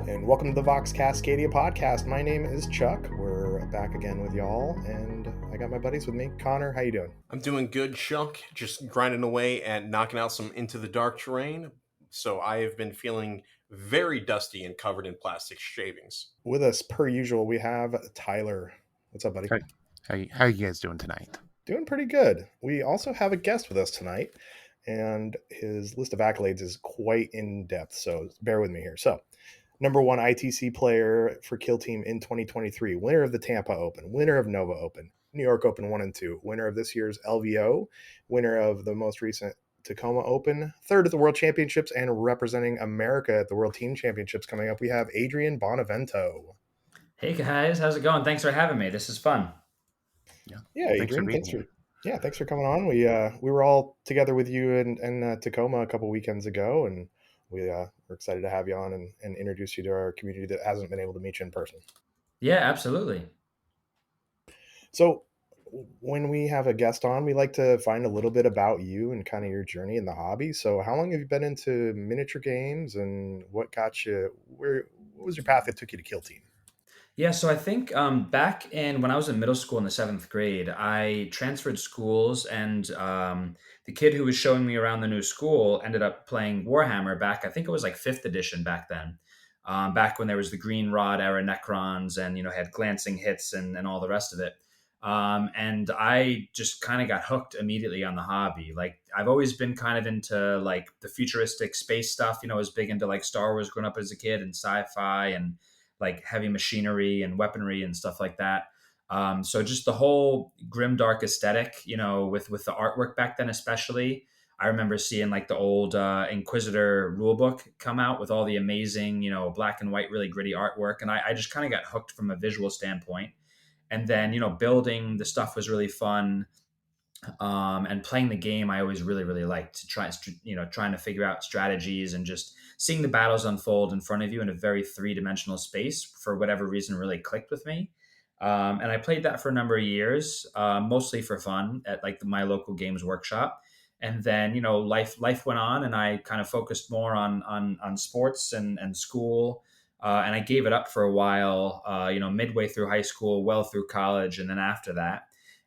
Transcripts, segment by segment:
and welcome to the Vox Cascadia podcast. My name is Chuck. We're back again with y'all, and I got my buddies with me. Connor, how you doing? I'm doing good, Chuck. Just grinding away at knocking out some Into the Dark terrain. So I have been feeling very dusty and covered in plastic shavings. With us, per usual, we have Tyler. What's up, buddy? How, how are you guys doing tonight? Doing pretty good. We also have a guest with us tonight, and his list of accolades is quite in depth, so bear with me here. So, number one ITC player for Kill Team in 2023, winner of the Tampa Open, winner of Nova Open, New York Open 1 and 2, winner of this year's LVO, winner of the most recent Tacoma Open, third at the World Championships, and representing America at the World Team Championships coming up, we have Adrian Bonvento. Hey guys, how's it going? Thanks for having me. This is fun. Yeah, Adrian, thanks for coming on. We were all together with you in Tacoma a couple weekends ago, and we're excited to have you on and introduce you to our community that hasn't been able to meet you in person. Yeah, absolutely. So when we have a guest on, we like to find a little bit about you and kind of your journey in the hobby. So how long have you been into miniature games, and what got you what was your path that took you to Kill Team? Yeah, so I think back in when I was in middle school in the seventh grade, I transferred schools, and the kid who was showing me around the new school ended up playing Warhammer back. I think it was like fifth edition back then, back when there was the Green Rod era Necrons, and had glancing hits and all the rest of it. And I just kind of got hooked immediately on the hobby. Like I've always been kind of into like the futuristic space stuff. I was big into like Star Wars growing up as a kid, and sci-fi, and like heavy machinery and weaponry and stuff like that. So just the whole grim dark aesthetic, with the artwork back then, especially. I remember seeing like the old Inquisitor rulebook come out with all the amazing, black and white, really gritty artwork, and I just kind of got hooked from a visual standpoint. And then building the stuff was really fun, and playing the game I always really really liked to trying to figure out strategies and just seeing the battles unfold in front of you in a very three-dimensional space for whatever reason really clicked with me. And I played that for a number of years, mostly for fun at like my local games workshop. And then life went on, and I kind of focused more on sports and school. And I gave it up for a while, midway through high school, well through college, and then after that.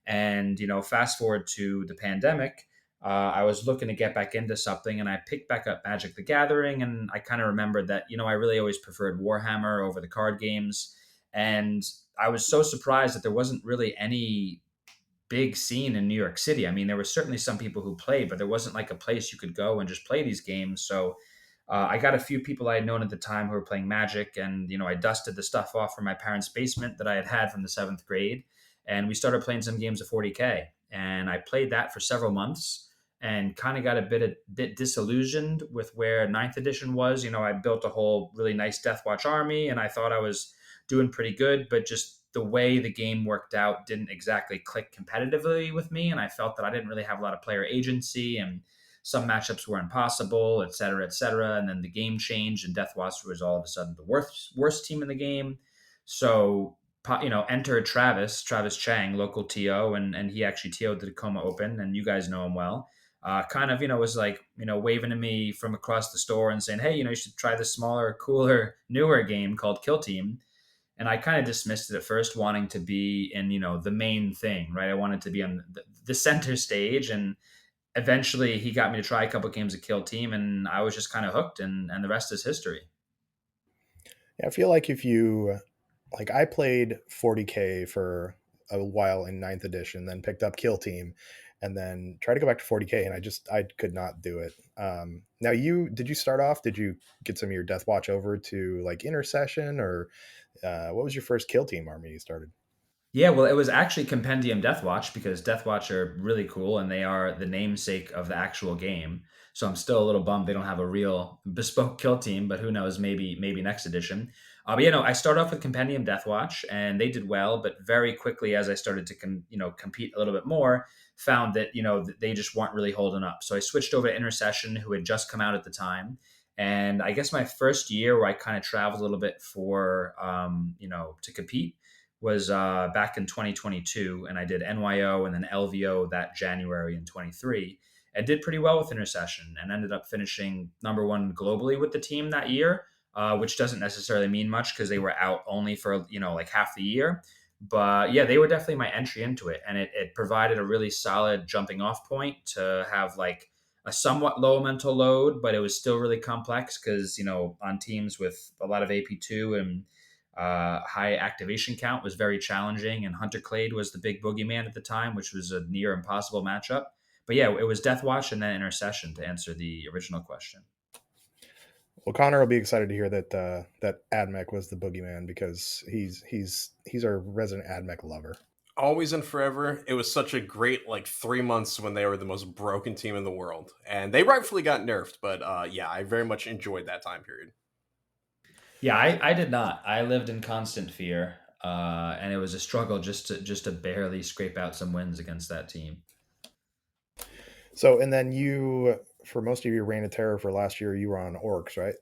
And, fast forward to the pandemic, I was looking to get back into something, and I picked back up Magic the Gathering. And I kind of remembered that, I really always preferred Warhammer over the card games. And I was so surprised that there wasn't really any big scene in New York City. I mean, there were certainly some people who played, but there wasn't like a place you could go and just play these games. So I got a few people I had known at the time who were playing Magic, and I dusted the stuff off from my parents' basement that I had from the seventh grade, and we started playing some games of 40K. And I played that for several months, and kind of got a bit disillusioned with where ninth edition was. I built a whole really nice Death Watch army, and I thought I was doing pretty good, but just the way the game worked out didn't exactly click competitively with me, and I felt that I didn't really have a lot of player agency, and some matchups were impossible, et cetera, et cetera. And then the game changed, and Death Watch was all of a sudden the worst team in the game. So, enter Travis Chang, local TO, and he actually TO'd the Tacoma Open, and you guys know him well. Kind of, was like, waving to me from across the store and saying, hey, you should try this smaller, cooler, newer game called Kill Team. And I kind of dismissed it at first, wanting to be in, the main thing, right? I wanted to be on the center stage, and eventually he got me to try a couple of games of Kill Team, and I was just kind of hooked, and the rest is history. Yeah, I feel like I played 40K for a while in ninth edition, then picked up Kill Team, and then tried to go back to 40K, and I could not do it. Now did you start off? Did you get some of your Death Watch over to like Intercession, or what was your first Kill Team army you started? Yeah, well, it was actually Compendium Death Watch, because Death Watch are really cool, and they are the namesake of the actual game. So I'm still a little bummed they don't have a real bespoke Kill Team, but who knows, maybe next edition. But I started off with Compendium Death Watch, and they did well, but very quickly as I started to compete a little bit more, found that that they just weren't really holding up. So I switched over to Intercession, who had just come out at the time. And I guess my first year where I kind of traveled a little bit for to compete was back in 2022, and I did NYO and then LVO that January in 23, and did pretty well with Intercession, and ended up finishing number one globally with the team that year. which doesn't necessarily mean much because they were out only for, like half the year. But yeah, they were definitely my entry into it. And it provided a really solid jumping off point to have like a somewhat low mental load, but it was still really complex because, on teams with a lot of AP2 and high activation count was very challenging. And Hunter Clade was the big boogeyman at the time, which was a near impossible matchup. But yeah, it was Death Watch and then Intercession to answer the original question. Well, Connor will be excited to hear that that Admech was the boogeyman because he's our resident Admech lover. Always and forever. It was such a great 3 months when they were the most broken team in the world, and they rightfully got nerfed. But yeah, I very much enjoyed that time period. Yeah, I did not. I lived in constant fear, and it was a struggle just to barely scrape out some wins against that team. So, and then you, for most of your Reign of Terror for last year, you were on Orcs, right?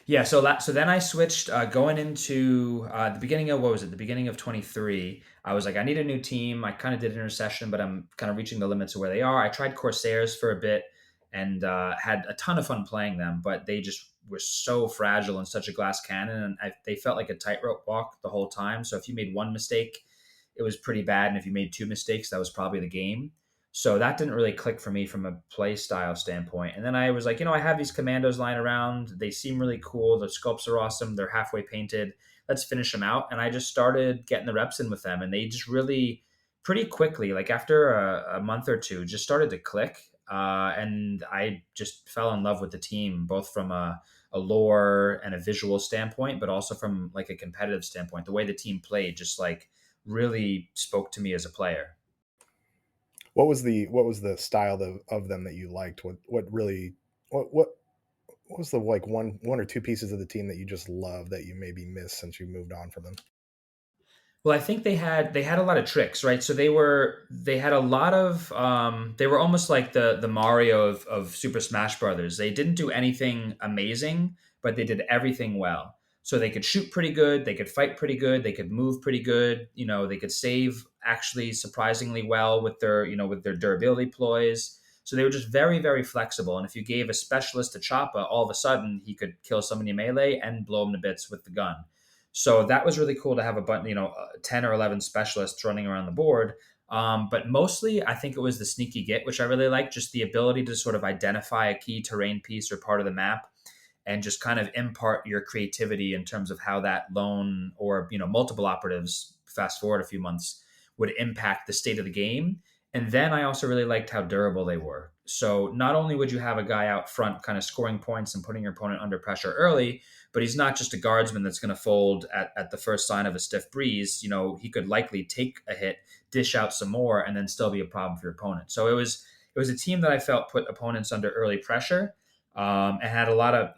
Yeah, so then I switched going into the beginning of what was it? The beginning of 23. I was like, I need a new team. I kind of did Intercession, but I'm kind of reaching the limits of where they are. I tried Corsairs for a bit and had a ton of fun playing them, but they just were so fragile and such a glass cannon, and they felt like a tightrope walk the whole time. So if you made one mistake, it was pretty bad, and if you made two mistakes, that was probably the game. So that didn't really click for me from a play style standpoint. And then I was like, I have these Kommandos lying around. They seem really cool. The sculpts are awesome. They're halfway painted. Let's finish them out. And I just started getting the reps in with them. And they just really, pretty quickly, like after a month or two, just started to click. And I just fell in love with the team, both from a lore and a visual standpoint, but also from like a competitive standpoint. The way the team played just like really spoke to me as a player. What was the style of them that you liked? What was the one or two pieces of the team that you just love that you maybe missed since you moved on from them? Well, I think they had a lot of tricks, right? So they had a lot of they were almost like the Mario of Super Smash Brothers. They didn't do anything amazing, but they did everything well. So they could shoot pretty good, they could fight pretty good, they could move pretty good. They could save actually surprisingly well with their durability ploys. So they were just very, very flexible. And if you gave a specialist to Choppa, all of a sudden he could kill somebody in melee and blow him to bits with the gun. So that was really cool to have 10 or 11 specialists running around the board. But mostly, I think it was the sneaky git, which I really liked, just the ability to sort of identify a key terrain piece or part of the map and just kind of impart your creativity in terms of how that lone or multiple operatives, fast forward a few months, would impact the state of the game. And then I also really liked how durable they were. So not only would you have a guy out front kind of scoring points and putting your opponent under pressure early, but he's not just a guardsman that's going to fold at the first sign of a stiff breeze. He could likely take a hit, dish out some more, and then still be a problem for your opponent. So it was a team that I felt put opponents under early pressure, and had a lot of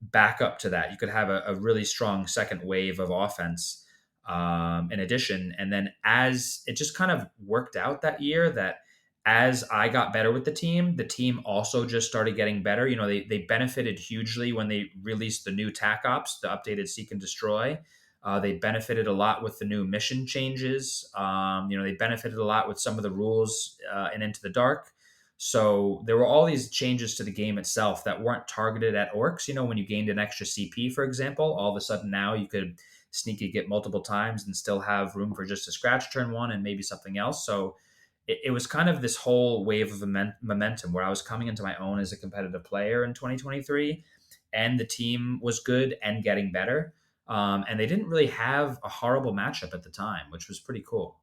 backup to that. You could have a really strong second wave of offense in addition. And then as it just kind of worked out that year, that as I got better with the team also just started getting better. They benefited hugely when they released the new TAC Ops, the updated Seek and Destroy. They benefited a lot with the new mission changes. They benefited a lot with some of the rules in Into the Dark. So there were all these changes to the game itself that weren't targeted at orcs. When you gained an extra CP, for example, all of a sudden now you could sneaky get multiple times and still have room for just a scratch turn one and maybe something else. So it was kind of this whole wave of momentum where I was coming into my own as a competitive player in 2023, and the team was good and getting better. And they didn't really have a horrible matchup at the time, which was pretty cool.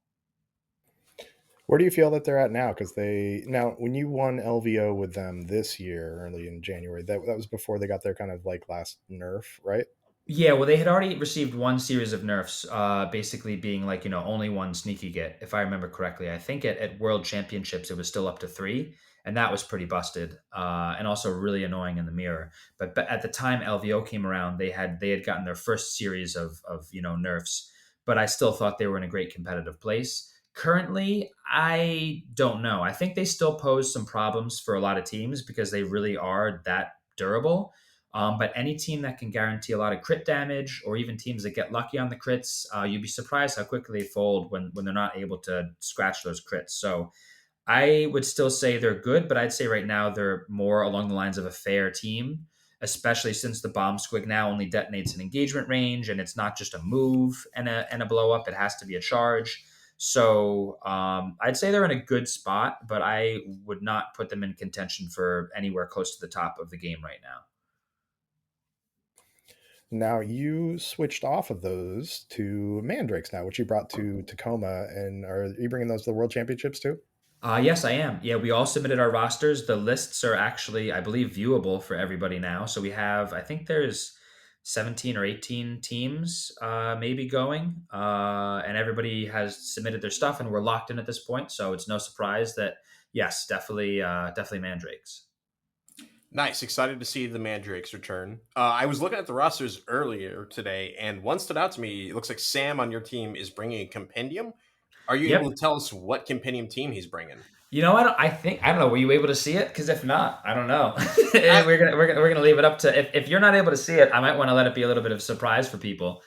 Where do you feel that they're at now? Because when you won LVO with them this year, early in January, that was before they got their kind of like last nerf, right? Yeah, well, they had already received one series of nerfs, basically being like, only one sneaky git, if I remember correctly. I think at World Championships, it was still up to three, and that was pretty busted, and also really annoying in the mirror. But at the time LVO came around, they had gotten their first series of nerfs, but I still thought they were in a great competitive place. Currently, I don't know. I think they still pose some problems for a lot of teams because they really are that durable. But any team that can guarantee a lot of crit damage, or even teams that get lucky on the crits, you'd be surprised how quickly they fold when they're not able to scratch those crits. So I would still say they're good, but I'd say right now they're more along the lines of a fair team, especially since the bomb squig now only detonates an engagement range, and it's not just a move and a blow up; it has to be a charge. So I'd say they're in a good spot, but I would not put them in contention for anywhere close to the top of the game right now. Now you switched off of those to Mandrakes now, which you brought to Tacoma, and are you bringing those to the World Championships too? Yes, I am. Yeah, we all submitted our rosters. The lists are actually, I believe, viewable for everybody now. So we have, I think there's 17 or 18 teams maybe going, and everybody has submitted their stuff, and we're locked in at this point. So it's no surprise that, yes, definitely Mandrakes. Nice. Excited to see the Mandrakes return. I was looking at the rosters earlier today, and one stood out to me. It looks like Sam on your team is bringing a compendium. Are you able Yep. to tell us what compendium team he's bringing? I don't know. Were you able to see it? Because if not, I don't know. I, We're gonna leave it up to if you're not able to see it, I might want to let it be a little bit of a surprise for people.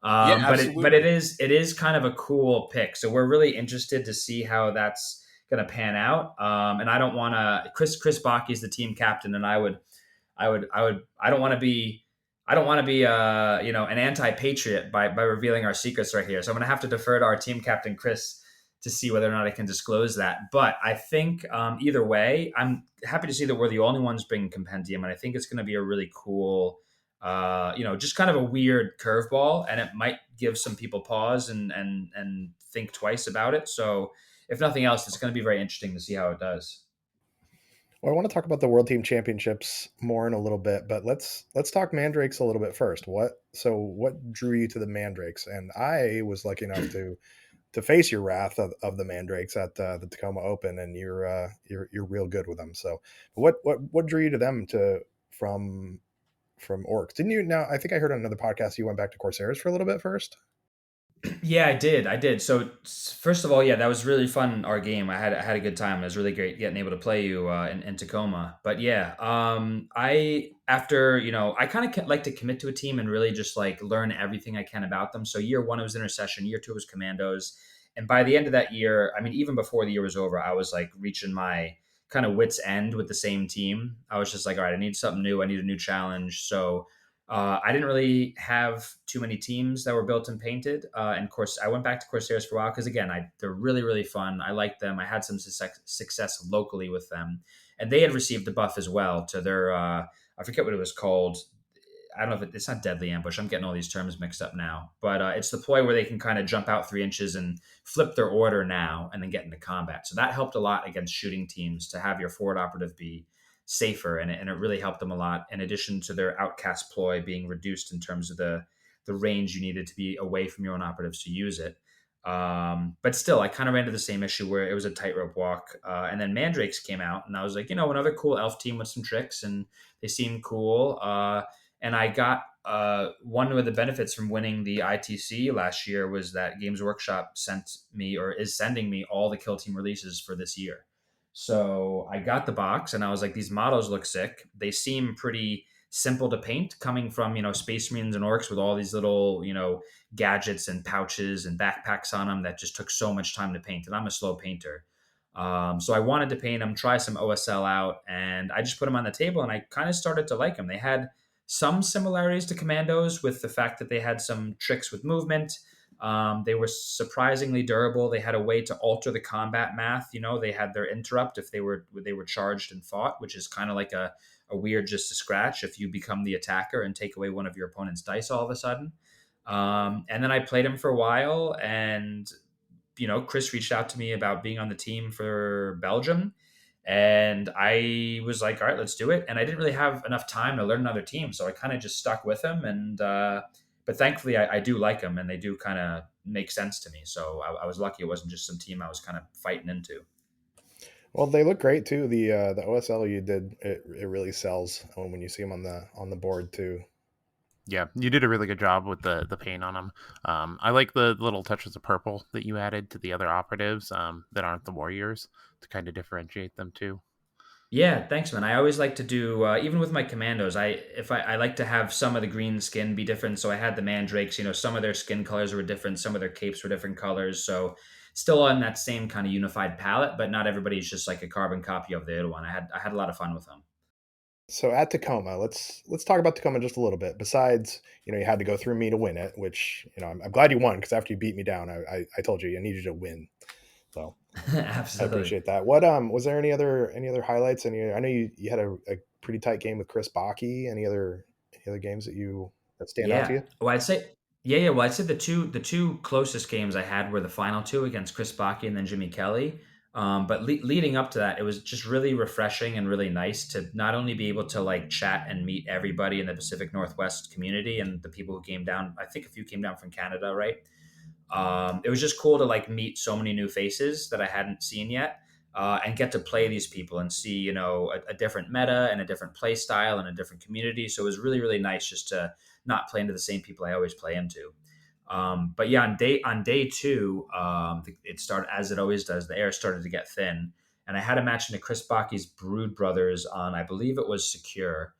yeah, But it absolutely. is kind of a cool pick. So we're really interested to see how that's going to pan out. And I don't want to. Chris Baki is the team captain, and I don't want to be. I don't want to be, an anti-patriot by revealing our secrets right here. So I'm going to have to defer to our team captain, Chris, to see whether or not I can disclose that. But I think either way, I'm happy to see that we're the only ones bringing compendium, and I think it's going to be a really cool, just kind of a weird curveball, and it might give some people pause and think twice about it. So if nothing else, it's going to be very interesting to see how it does. Well, I want to talk about the World Team Championships more in a little bit, but let's talk Mandrakes a little bit first. What drew you to the Mandrakes? And I was lucky enough to face your wrath of the Mandrakes at the Tacoma Open, and you're real good with them. So, what drew you to them from Orcs? Didn't you? Now I think I heard on another podcast you went back to Corsairs for a little bit first. Yeah, I did. I did. So first of all, yeah, that was really fun. Our game, I had a good time. It was really great getting able to play you in Tacoma. But yeah, I after I kind of like to commit to a team and really just like learn everything I can about them. So year one it was intercession, year two was commandos, and by the end of that year, I mean even before the year was over, I was like reaching my kind of wits end with the same team. I was just like, all right, I need something new. I need a new challenge. So I didn't really have too many teams that were built and painted. And of course, I went back to Corsairs for a while because, again, they're really, really fun. I like them. I had some success locally with them. And they had received the buff as well to their, I forget what it was called. I don't know if it's not deadly ambush. I'm getting all these terms mixed up now. But it's the ploy where they can kind of jump out 3 inches and flip their order now and then get into combat. So that helped a lot against shooting teams to have your forward operative be safer, and it really helped them a lot. In addition to their outcast ploy being reduced in terms of the range you needed to be away from your own operatives to use it. But still, I kind of ran into the same issue where it was a tightrope walk. And then Mandrakes came out, and I was like, another cool elf team with some tricks, and they seemed cool. And I got one of the benefits from winning the ITC last year was that Games Workshop sent me or is sending me all the Kill Team releases for this year. So I got the box and I was like, these models look sick. They seem pretty simple to paint coming from, Space Marines and Orcs with all these little, gadgets and pouches and backpacks on them that just took so much time to paint. And I'm a slow painter. So I wanted to paint them, try some OSL out, and I just put them on the table and I kind of started to like them. They had some similarities to Kommandos with the fact that they had some tricks with movement. They were surprisingly durable. They had a way to alter the combat math. They had their interrupt if they were charged and fought, which is kind of like a weird just to scratch if you become the attacker and take away one of your opponent's dice all of a sudden. And then I played him for a while, and Chris reached out to me about being on the team for Belgium. And I was like, all right, let's do it. And I didn't really have enough time to learn another team. So I kind of just stuck with them. But thankfully, I do like them and they do kind of make sense to me. So I was lucky it wasn't just some team I was kind of fighting into. Well, they look great too. The OSL you did, it really sells when you see them on the board too. Yeah, you did a really good job with the paint on them. I like the little touches of purple that you added to the other operatives that aren't the warriors to kind of differentiate them too. Yeah, thanks, man. I always like to do even with my commandos. I like to have some of the green skin be different. So I had the mandrakes. Some of their skin colors were different. Some of their capes were different colors. So still on that same kind of unified palette, but not everybody's just like a carbon copy of the other one. I had a lot of fun with them. So at Tacoma, let's talk about Tacoma just a little bit. Besides, you had to go through me to win it, which I'm glad you won because after you beat me down, I told you I needed you to win. So I Absolutely. appreciate that. What was there any other highlights? I know you had a pretty tight game with Chris Baki. Any other games that stand out to Yeah. you? Well, I'd say yeah. Well, I'd say the two closest games I had were the final two against Chris Baki and then Jimmy Kelly. But leading up to that, it was just really refreshing and really nice to not only be able to like chat and meet everybody in the Pacific Northwest community and the people who came down. I think a few came down from Canada, right? It was just cool to like meet so many new faces that I hadn't seen yet, and get to play these people and see a different meta and a different play style and a different community. So it was really really nice just to not play into the same people I always play into. But yeah, on day two, it started as it always does. The air started to get thin, and I had a match into Chris Baki's Brood Brothers on, I believe it was Secure.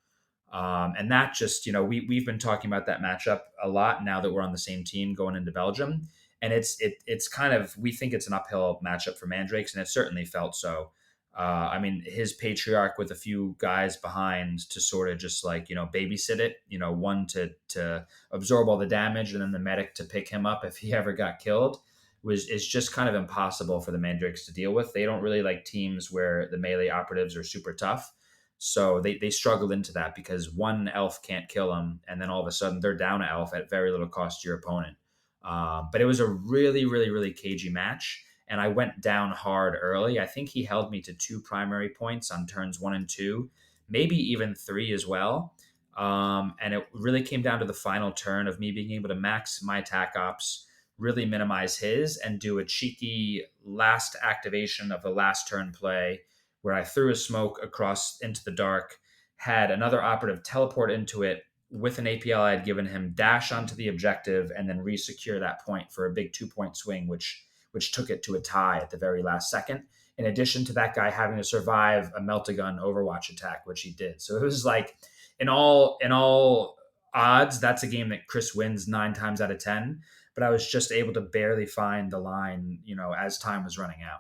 And that just, we've been talking about that matchup a lot now that we're on the same team going into Belgium. And it's kind of, we think it's an uphill matchup for Mandrakes, and it certainly felt so. I mean, his patriarch with a few guys behind to sort of just like, babysit it, one to absorb all the damage and then the medic to pick him up if he ever got killed is just kind of impossible for the Mandrakes to deal with. They don't really like teams where the melee operatives are super tough. So they struggled into that because one elf can't kill them, and then all of a sudden they're down an elf at very little cost to your opponent. But it was a really, really, really cagey match, and I went down hard early. I think he held me to 2 primary points on turns 1 and 2, maybe even 3 as well. And it really came down to the final turn of me being able to max my attack ops, really minimize his, and do a cheeky last activation of the last turn play where I threw a smoke across into the dark, had another operative teleport into it with an APL I had given him, dash onto the objective, and then resecure that point for a big 2 point swing, which took it to a tie at the very last second. In addition to that guy having to survive a melt-a-gun Overwatch attack, which he did. So it was like, in all odds, that's a game that Chris wins 9 times out of 10. But I was just able to barely find the line, as time was running out.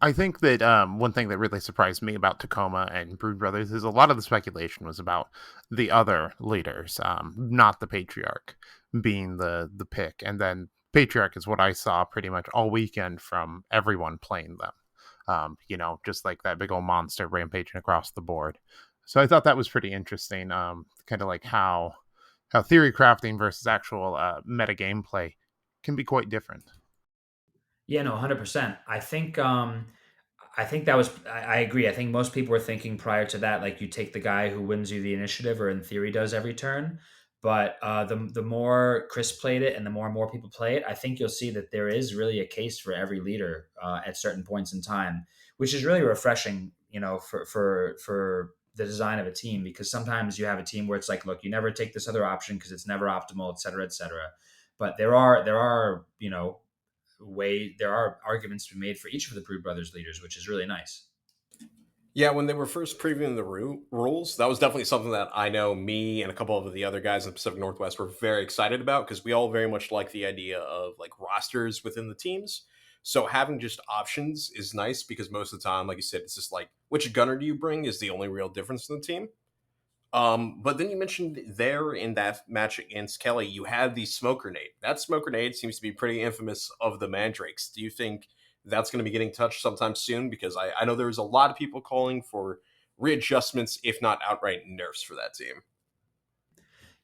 I think that one thing that really surprised me about Tacoma and Brood Brothers is a lot of the speculation was about the other leaders, not the Patriarch being the pick. And then Patriarch is what I saw pretty much all weekend from everyone playing them. Just like that big old monster rampaging across the board. So I thought that was pretty interesting, kind of like how theory crafting versus actual meta gameplay can be quite different. Yeah, no, 100%. I think that was, I agree. I think most people were thinking prior to that, like you take the guy who wins you the initiative, or in theory does every turn. But the more Chris played it and the more and more people play it, I think you'll see that there is really a case for every leader at certain points in time, which is really refreshing, for the design of a team. Because sometimes you have a team where it's like, look, you never take this other option because it's never optimal, et cetera, et cetera. But there are there are arguments to be made for each of the Brood Brothers leaders, which is really nice. Yeah, when they were first previewing the rules, that was definitely something that I know me and a couple of the other guys in the Pacific Northwest were very excited about because we all very much like the idea of like rosters within the teams. So having just options is nice because most of the time, like you said, it's just like which gunner do you bring is the only real difference in the team. But then you mentioned there in that match against Kelly, you had the smoke grenade. That smoke grenade seems to be pretty infamous of the Mandrakes. Do you think that's going to be getting touched sometime soon? Because I know there's a lot of people calling for readjustments, if not outright nerfs for that team.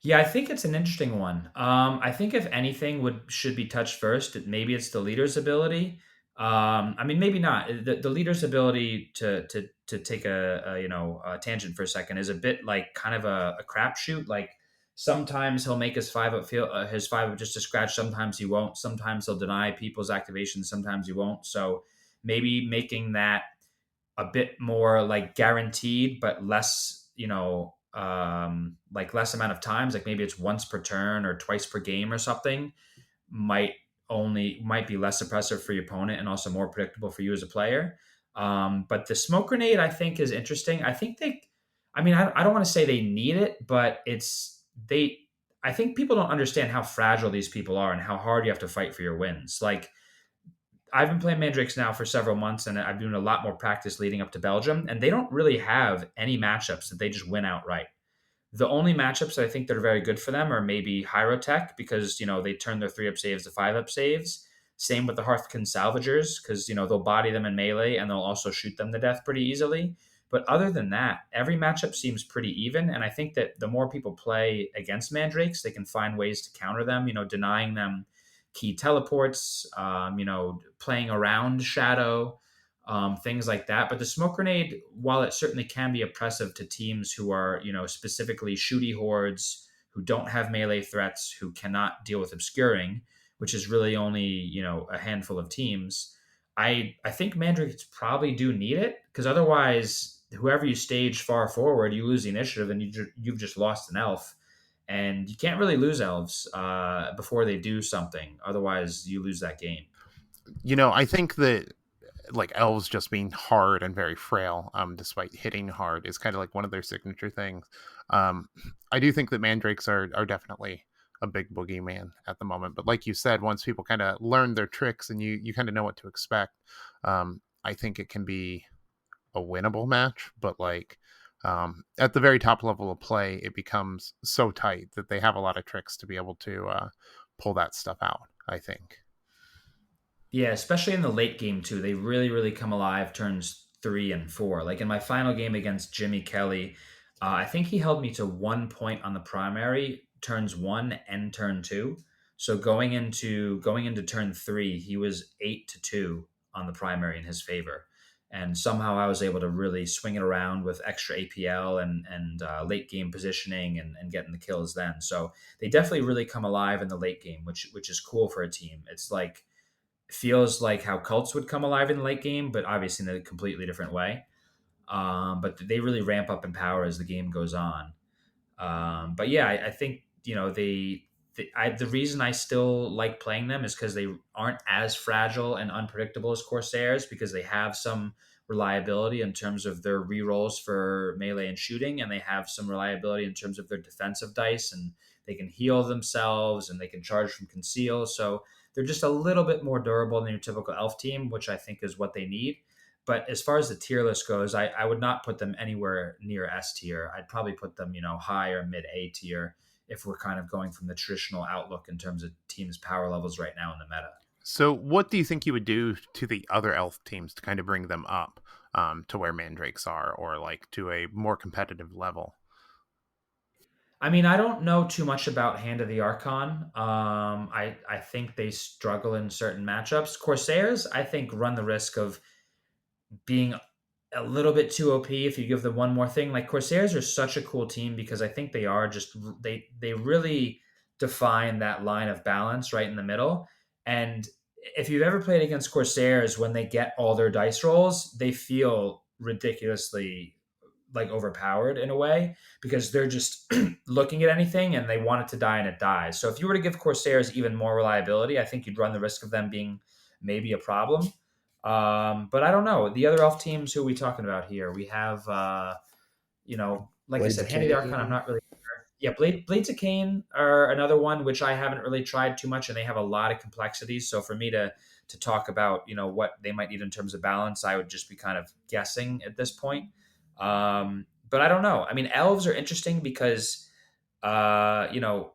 Yeah, I think it's an interesting one. I think if anything should be touched first, maybe it's the leader's ability. I mean, maybe not. The leader's ability to take a tangent for a second is a bit like kind of a crapshoot. Like sometimes he'll make his 5 up just a scratch. Sometimes he won't. Sometimes he'll deny people's activations. Sometimes he won't. So maybe making that a bit more like guaranteed, but less, like less amount of times, like maybe it's once per turn or twice per game or something, might might be less oppressive for your opponent and also more predictable for you as a player. But the smoke grenade, I think, is interesting. I mean, I don't want to say they need it, but I think people don't understand how fragile these people are and how hard you have to fight for your wins. Like I've been playing Mandrakes now for several months, and I've been doing a lot more practice leading up to Belgium, and they don't really have any matchups that they just win outright. The only matchups that I think that are very good for them are maybe Hyrotech because they turn their 3-up saves to 5-up saves. Same with the Hearthkin Salvagers because they'll body them in melee and they'll also shoot them to death pretty easily. But other than that, every matchup seems pretty even, and I think that the more people play against Mandrakes, they can find ways to counter them. Denying them key teleports, playing around Shadow, things like that. But the smoke grenade, while it certainly can be oppressive to teams who are, specifically shooty hordes, who don't have melee threats, who cannot deal with obscuring, which is really only, a handful of teams. I think Mandrakes probably do need it because otherwise, whoever you stage far forward, you lose the initiative and you've just lost an elf. And you can't really lose elves before they do something. Otherwise, you lose that game. I think that like elves just being hard and very frail, despite hitting hard, is kind of like one of their signature things. I do think that mandrakes are definitely a big boogeyman at the moment. But like you said, once people kind of learn their tricks and you kind of know what to expect, I think it can be a winnable match. But like at the very top level of play, it becomes so tight that they have a lot of tricks to be able to pull that stuff out, I think. Yeah, especially in the late game too. They really, really come alive turns 3 and 4. Like in my final game against Jimmy Kelly, I think he held me to 1 point on the primary, turns 1 and turn 2. So going into turn 3, he was 8-2 on the primary in his favor. And somehow I was able to really swing it around with extra APL and late game positioning and getting the kills then. So they definitely really come alive in the late game, which is cool for a team. It's like feels like how cults would come alive in the late game, but obviously in a completely different way. But they really ramp up in power as the game goes on. But yeah, I think the reason I still like playing them is because they aren't as fragile and unpredictable as Corsairs because they have some reliability in terms of their rerolls for melee and shooting, and they have some reliability in terms of their defensive dice, and they can heal themselves and they can charge from conceal. So they're just a little bit more durable than your typical elf team, which I think is what they need. But as far as the tier list goes, I would not put them anywhere near S tier. I'd probably put them, high or mid A tier if we're kind of going from the traditional outlook in terms of teams' power levels right now in the meta. So what do you think you would do to the other elf teams to kind of bring them up to where mandrakes are, or like to a more competitive level? I mean, I don't know too much about Hand of the Archon. I think they struggle in certain matchups. Corsairs, I think, run the risk of being a little bit too OP if you give them one more thing. Like Corsairs are such a cool team because I think they are just they really define that line of balance right in the middle. And if you've ever played against Corsairs, when they get all their dice rolls, they feel ridiculously like overpowered in a way because they're just looking at anything and they want it to die and it dies. So if you were to give Corsairs even more reliability, I think you'd run the risk of them being maybe a problem. But I don't know. The other elf teams who are we talking about here? We have like I Blades said, of Hand of the Archon, I'm Cain. not really sure. Yeah, Blades of Cain are another one which I haven't really tried too much, and they have a lot of complexities. So for me to talk about what they might need in terms of balance, I would just be kind of guessing at this point. But I don't know. I mean, elves are interesting because uh, you know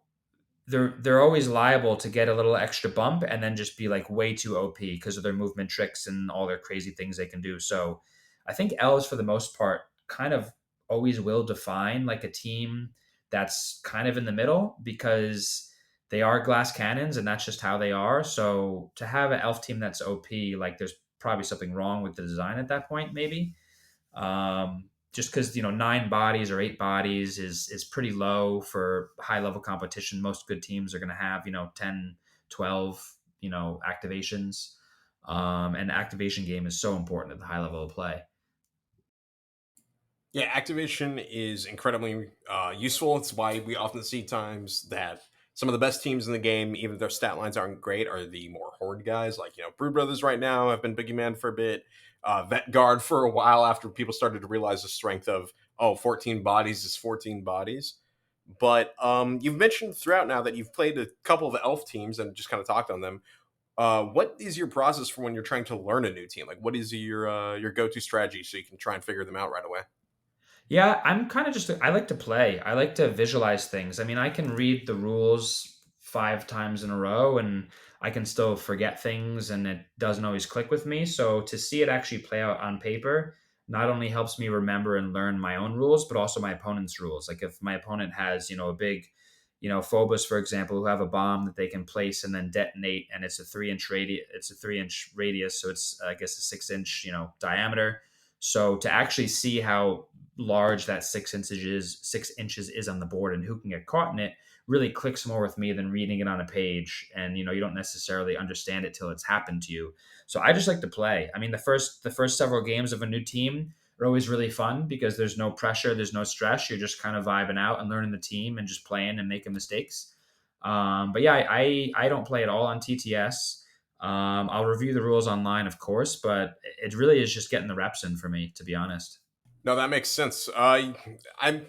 they're always liable to get a little extra bump and then just be like way too OP because of their movement tricks and all their crazy things they can do. So I think elves for the most part kind of always will define like a team that's kind of in the middle because they are glass cannons and that's just how they are. So to have an elf team that's OP, like there's probably something wrong with the design at that point, maybe. Just because 9 bodies or 8 bodies is pretty low for high level competition. Most good teams are going to have 10, 12 activations, and the activation game is so important at the high level of play. Yeah, activation is incredibly useful. It's why we often see times that some of the best teams in the game, even if their stat lines aren't great, are the more horde guys. Like, Brood Brothers right now have been Biggie Man for a bit, Vet Guard for a while after people started to realize the strength of, 14 bodies is 14 bodies. But you've mentioned throughout now that you've played a couple of elf teams and just kind of talked on them. What is your process for when you're trying to learn a new team? Like, what is your go-to strategy so you can try and figure them out right away? Yeah, I'm kind of just I like to play. I like to visualize things. I mean, I can read the rules 5 times in a row and I can still forget things and it doesn't always click with me. So to see it actually play out on paper not only helps me remember and learn my own rules, but also my opponent's rules. Like if my opponent has, a big, Phobos, for example, who have a bomb that they can place and then detonate, and it's a 3 inch radius. It's a 3 inch radius, so it's I guess a 6 inch, diameter. So to actually see how large that 6 inches is on the board and who can get caught in it really clicks more with me than reading it on a page. And you don't necessarily understand it till it's happened to you. So I just like to play. I mean, the first several games of a new team are always really fun because there's no pressure, there's no stress. You're just kind of vibing out and learning the team and just playing and making mistakes. But yeah, I don't play at all on TTS. I'll review the rules online, of course, but it really is just getting the reps in for me, to be honest. No, that makes sense. I'm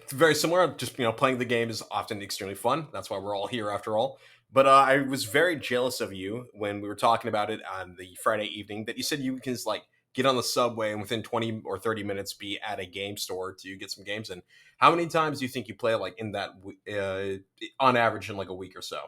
very similar. Just playing the game is often extremely fun. That's why we're all here after all. But I was very jealous of you when we were talking about it on the Friday evening. That you said you can just like get on the subway and within 20 or 30 minutes be at a game store to get some games in. How many times do you think you play like in that on average in like a week or so?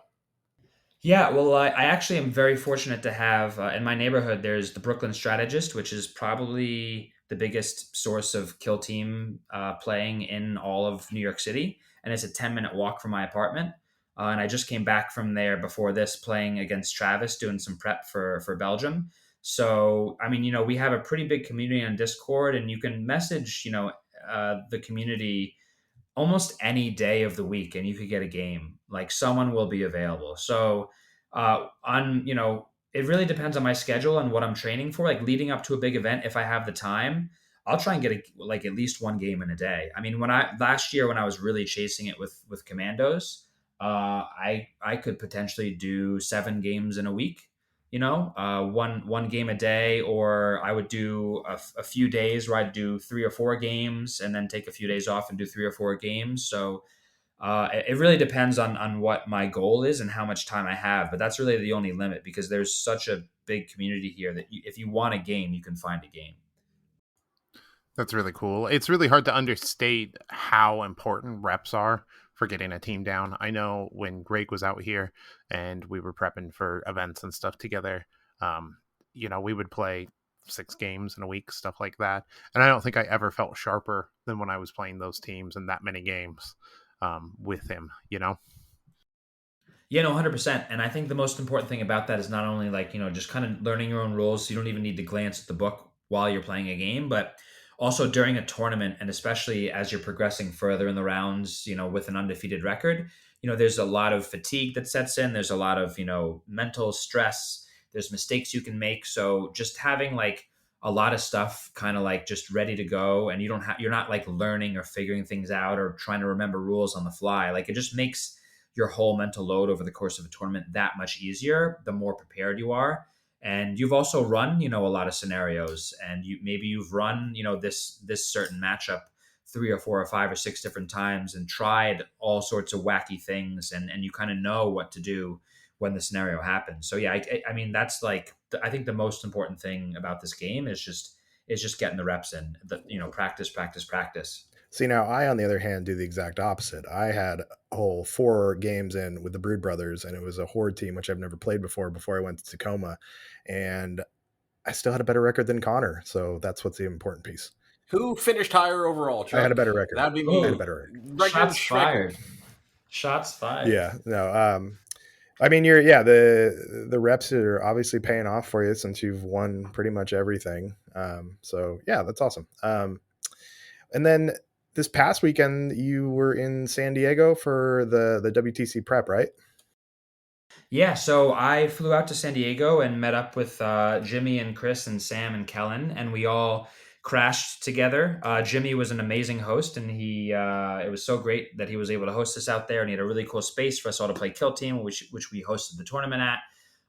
Yeah, well, I actually am very fortunate to have in my neighborhood. There's the Brooklyn Strategist, which is probably the biggest source of kill team playing in all of New York City, and it's a 10-minute walk from my apartment. And I just came back from there before this, playing against Travis, doing some prep for Belgium. So, I mean, we have a pretty big community on Discord, and you can message, the community almost any day of the week and you could get a game. Like someone will be available. So on it really depends on my schedule and what I'm training for. Like leading up to a big event, if I have the time, I'll try and get like at least one game in a day. I mean, when I last year when I was really chasing it with Commandos, I could potentially do 7 games in a week. One game a day, or I would do a few days where I'd do 3 or 4 games and then take a few days off and do 3 or 4 games. So it really depends on what my goal is and how much time I have. But that's really the only limit because there's such a big community here that if you want a game, you can find a game. That's really cool. It's really hard to understate how important reps are for getting a team down. I know when Greg was out here and we were prepping for events and stuff together, um, we would play 6 games in a week, stuff like that. And I don't think I ever felt sharper than when I was playing those teams and that many games with him. Yeah, no, 100%. And I think the most important thing about that is not only like, just kind of learning your own rules. So you don't even need to glance at the book while you're playing a game, but also during a tournament. And especially as you're progressing further in the rounds, with an undefeated record, there's a lot of fatigue that sets in. There's a lot of, mental stress. There's mistakes you can make. So just having like a lot of stuff kind of like just ready to go, and you're not like learning or figuring things out or trying to remember rules on the fly. Like it just makes your whole mental load over the course of a tournament that much easier the more prepared you are. And you've also run a lot of scenarios, and you've run this certain matchup 3 or 4 or 5 or 6 different times and tried all sorts of wacky things, and you kind of know what to do when the scenario happens. So yeah, I mean that's like I think the most important thing about this game is just getting the reps in, practice, practice, practice. See, now I, on the other hand, do the exact opposite. I had a whole 4 games in with the Brood Brothers, and it was a horde team, which I've never played before I went to Tacoma. And I still had a better record than Connor. So that's what's the important piece. Who finished higher overall, I had Chuck? a better record. That'd be I had a me. Oh, better record. Record shots Schmeckle. fired. Shots fired. Yeah, no. I mean, the reps are obviously paying off for you since you've won pretty much everything. So yeah, that's awesome. And then this past weekend you were in San Diego for the WTC prep, right? Yeah, so I flew out to San Diego and met up with Jimmy and Chris and Sam and Kellen, and we all crashed together. Jimmy was an amazing host, and it was so great that he was able to host us out there, and he had a really cool space for us all to play Kill Team, which we hosted the tournament at.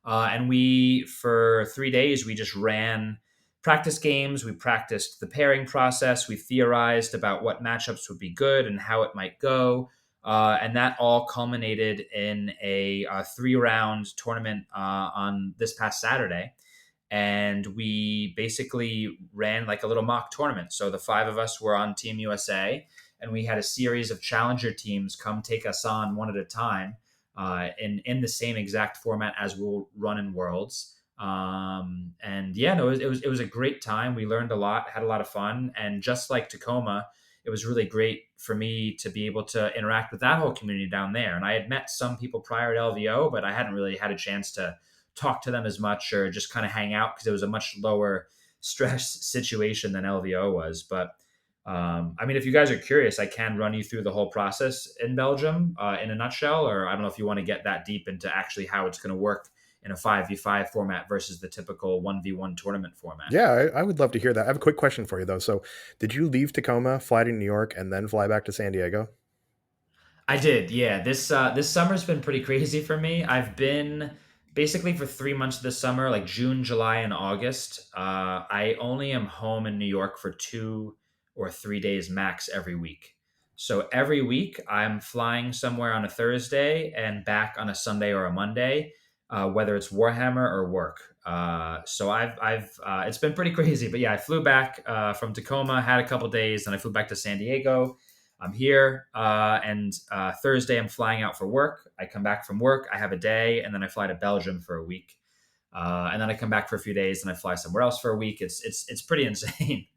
And we, for 3 days, we just ran practice games. We practiced the pairing process. We theorized about what matchups would be good and how it might go. And that all culminated in a 3-round tournament on this past Saturday. And we basically ran like a little mock tournament. So the 5 of us were on Team USA, and we had a series of challenger teams come take us on one at a time in the same exact format as we'll run in Worlds. And yeah, no, it was a great time. We learned a lot, had a lot of fun, and just like Tacoma, it was really great for me to be able to interact with that whole community down there. And I had met some people prior to LVO, but I hadn't really had a chance to talk to them as much or just kind of hang out because it was a much lower stress situation than LVO was. But I mean, if you guys are curious, I can run you through the whole process in Belgium in a nutshell, or I don't know if you want to get that deep into actually how it's going to work in a 5v5 format versus the typical 1v1 tournament format. Yeah, I would love to hear that. I have a quick question for you though. So, did you leave Tacoma, fly to New York, and then fly back to San Diego? I did, yeah. This summer's been pretty crazy for me. I've been basically for 3 months this summer, like June, July, and August. I only am home in New York for 2 or 3 days max every week. So every week I'm flying somewhere on a Thursday and back on a Sunday or a Monday, whether it's Warhammer or work. So I've it's been pretty crazy, but yeah, I flew back from Tacoma, had a couple days, then I flew back to San Diego. I'm here, and Thursday I'm flying out for work. I come back from work, I have a day, and then I fly to Belgium for a week, and then I come back for a few days, and I fly somewhere else for a week. It's pretty insane.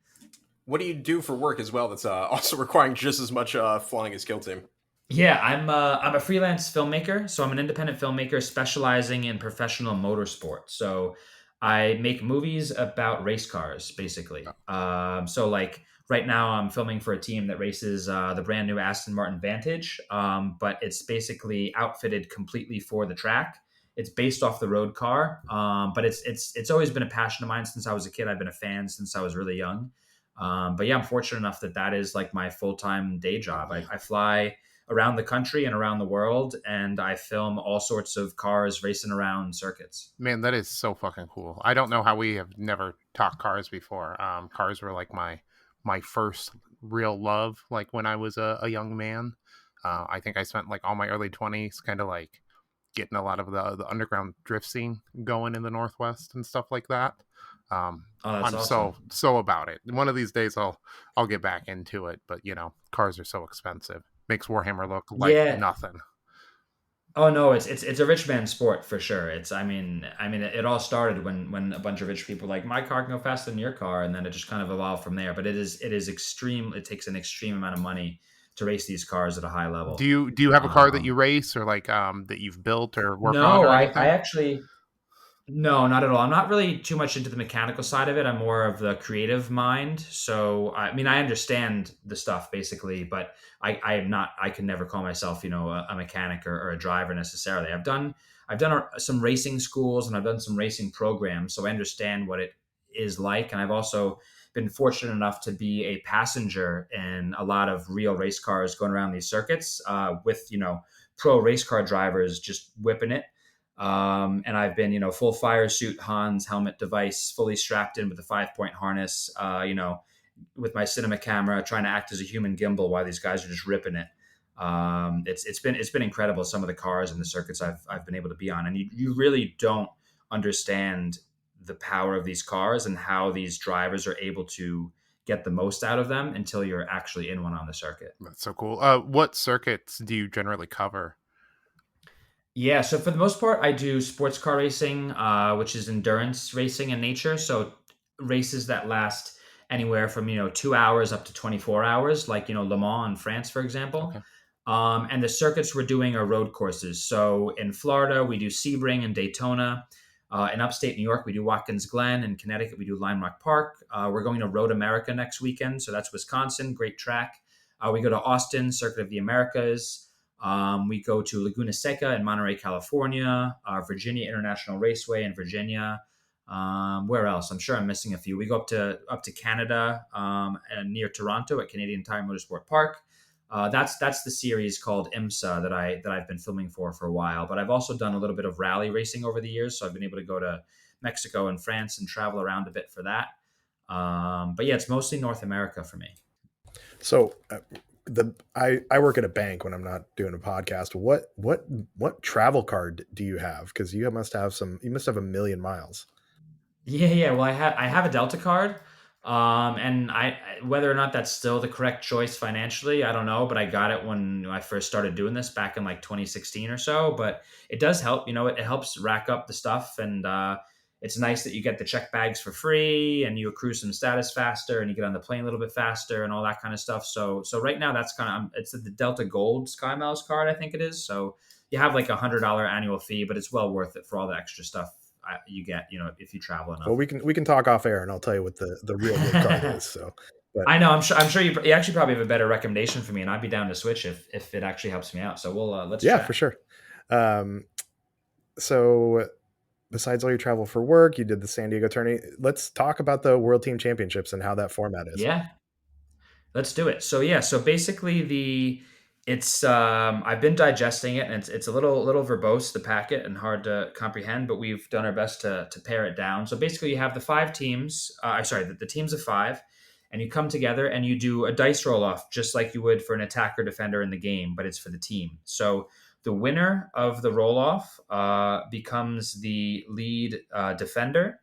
What do you do for work as well that's also requiring just as much flying as Kill Team? Yeah, I'm a freelance filmmaker, so I'm an independent filmmaker specializing in professional motorsport. So I make movies about race cars, basically. So like right now, I'm filming for a team that races the brand new Aston Martin Vantage, but it's basically outfitted completely for the track. It's based off the road car, but it's always been a passion of mine since I was a kid. I've been a fan since I was really young. But yeah, I'm fortunate enough that that is like my full time day job. I fly around the country and around the world, and I film all sorts of cars racing around circuits. Man, that is so fucking cool. I don't know how we have never talked cars before. Cars were like my first real love, like when I was a young man. I think I spent like all my early 20s kind of like getting a lot of the underground drift scene going in the Northwest and stuff like that. Oh, that's I'm awesome. so about it. One of these days I'll get back into it, but you know, cars are so expensive. Makes Warhammer look like Yeah. nothing. Oh no, it's a rich man sport for sure. It's I mean it all started when a bunch of rich people were like my car can go faster than your car, and then it just kind of evolved from there. But it is extreme. It takes an extreme amount of money to race these cars at a high Do level. you have a car that you Um, race or like that you've built or work on no, or I anything? actually No, not at all. I'm not really too much into the mechanical side of it. I'm more of the creative mind. So, I mean, I understand the stuff basically, but I am not. I can never call myself, a mechanic or a driver necessarily. I've done some racing schools and I've done some racing programs, so I understand what it is like. And I've also been fortunate enough to be a passenger in a lot of real race cars going around these circuits with pro race car drivers just whipping it. And I've been, full fire suit, Hans, helmet device, fully strapped in with a 5 point harness, with my cinema camera, trying to act as a human gimbal while these guys are just ripping it. It's been incredible. Some of the cars and the circuits I've been able to be on, and you really don't understand the power of these cars and how these drivers are able to get the most out of them until you're actually in one on the circuit. That's so cool. What circuits do you generally cover? Yeah, so for the most part, I do sports car racing, which is endurance racing in nature. So races that last anywhere from 2 hours up to 24 hours, like Le Mans in France, for example. Okay. And the circuits we're doing are road courses. So in Florida, we do Sebring and Daytona. In upstate New York, we do Watkins Glen. In Connecticut, we do Lime Rock Park. We're going to Road America next weekend, so that's Wisconsin, great track. We go to Austin, Circuit of the Americas. We go to Laguna Seca in Monterey, California, Virginia International Raceway in Virginia. Where else? I'm sure I'm missing a few. We go up to Canada and near Toronto at Canadian Tire Motorsport Park. That's the series called IMSA that I've been filming for a while. But I've also done a little bit of rally racing over the years, so I've been able to go to Mexico and France and travel around a bit for that. But yeah, it's mostly North America for me. So, I work at a bank when I'm not doing a podcast. What travel card do you have? Because you must have a million miles. Yeah. Well, I have a Delta card, and whether or not that's still the correct choice financially, I don't know. But I got it when I first started doing this back in like 2016 or so. But it does help. It helps rack up the stuff, and it's nice that you get the check bags for free, and you accrue some status faster, and you get on the plane a little bit faster, and all that kind of stuff. So right now that's kind of it's the Delta Gold SkyMiles card, I think it is. So you have like $100 annual fee, but it's well worth it for all the extra stuff you get, if you travel enough. Well, we can talk off air, and I'll tell you what the real good card is. So, but I know. I'm sure you actually probably have a better recommendation for me, and I'd be down to switch if it actually helps me out. So let's yeah, chat. for sure. So besides all your travel for work, you did the San Diego tourney. Let's talk about the World Team Championships and how that format is. Yeah, let's do it. So basically it's I've been digesting it, and it's a little verbose, the packet, and hard to comprehend, but we've done our best to pare it down. So basically you have the five teams, the teams of five, and you come together and you do a dice roll off just like you would for an attacker defender in the game, but it's for the team. So the winner of the roll off becomes the lead defender,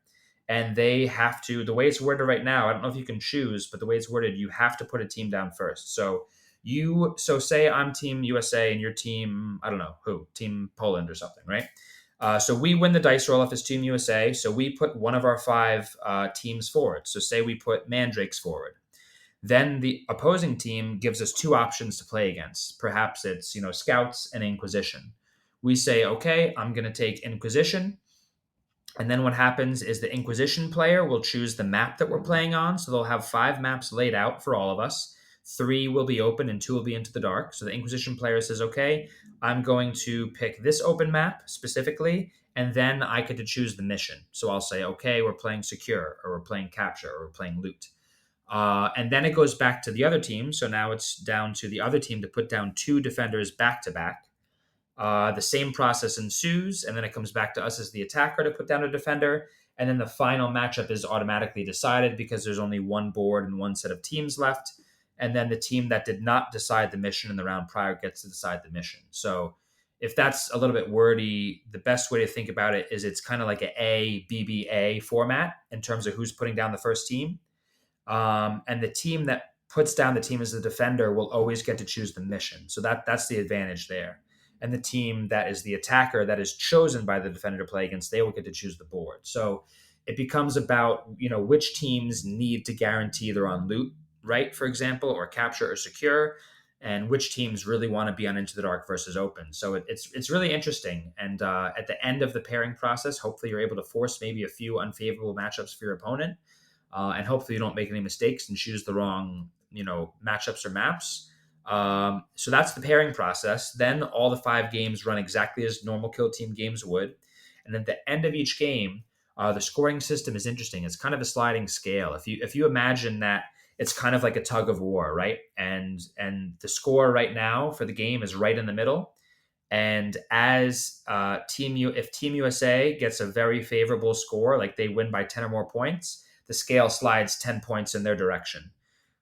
and they have to, the way it's worded right now, I don't know if you can choose, but the way it's worded, you have to put a team down first. So say I'm Team USA and your team, I don't know who, Team Poland or something, right? So we win the dice roll off as Team USA. So we put one of our five teams forward. So say we put Mandrakes forward. Then the opposing team gives us two options to play against. Perhaps it's, Scouts and Inquisition. We say, okay, I'm going to take Inquisition. And then what happens is the Inquisition player will choose the map that we're playing on. So they'll have five maps laid out for all of us. Three will be open and two will be into the dark. So the Inquisition player says, okay, I'm going to pick this open map specifically, and then I get to choose the mission. So I'll say, okay, we're playing secure, or we're playing capture, or we're playing loot. And then it goes back to the other team. So now it's down to the other team to put down two defenders back to back. The same process ensues, and then it comes back to us as the attacker to put down a defender. And then the final matchup is automatically decided because there's only one board and one set of teams left. And then the team that did not decide the mission in the round prior gets to decide the mission. So if that's a little bit wordy, the best way to think about it is it's kind of like an A-B-B-A format in terms of who's putting down the first team. And the team that puts down the team as the defender will always get to choose the mission. So that's the advantage there. And the team that is the attacker that is chosen by the defender to play against, they will get to choose the board. So it becomes about, which teams need to guarantee they're on loot, right, for example, or capture or secure, and which teams really want to be on Into the Dark versus open. So it's really interesting. And at the end of the pairing process, hopefully you're able to force maybe a few unfavorable matchups for your opponent. And hopefully you don't make any mistakes and choose the wrong, matchups or maps. So that's the pairing process. Then all the five games run exactly as normal Kill Team games would. And at the end of each game, the scoring system is interesting. It's kind of a sliding scale. If you imagine that it's kind of like a tug of war, right? And the score right now for the game is right in the middle. And as if Team USA gets a very favorable score, like they win by 10 or more points, the scale slides 10 points in their direction.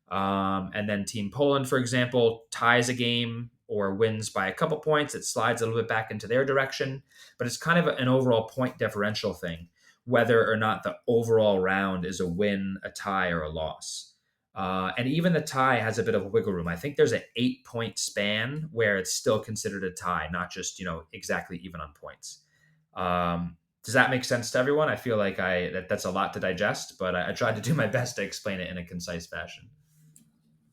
And then Team Poland, for example, ties a game or wins by a couple points. It slides a little bit back into their direction, but it's kind of an overall point differential thing, whether or not the overall round is a win, a tie, or a loss. And even the tie has a bit of wiggle room. I think there's an 8-point span where it's still considered a tie, not just, exactly even on points. Does that make sense to everyone? I feel like that's a lot to digest, but I tried to do my best to explain it in a concise fashion.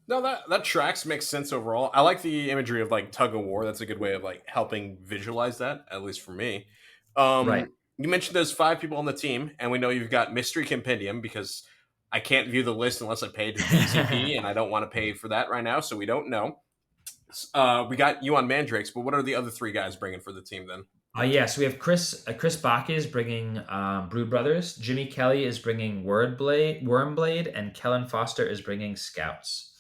No, that tracks, makes sense overall. I like the imagery of like tug of war. That's a good way of like helping visualize that, at least for me. Right. You mentioned there's five people on the team, and we know you've got Mystery Compendium because I can't view the list unless I pay to VCP, and I don't want to pay for that right now, so we don't know. We got you on Mandrakes, but what are the other three guys bringing for the team then? So we have Chris Bach is bringing Brood Brothers. Jimmy Kelly is bringing Wormblade, and Kellen Foster is bringing Scouts.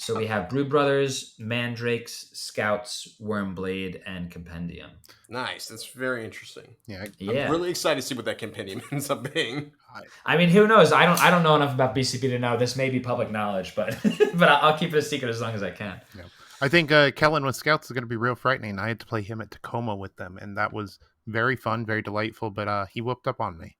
So we have Brood Brothers, Mandrakes, Scouts, Wormblade, and Compendium. Nice. That's very interesting. Yeah, I'm Yeah. really excited to see what that compendium ends up being. I mean, who knows? I don't know enough about BCP to know. This may be public knowledge, but but I'll keep it a secret as long as I can. yeah. I think Kellen with Scouts is going to be real frightening. I had to play him at Tacoma with them, and that was very fun, very delightful. But he whooped up on me.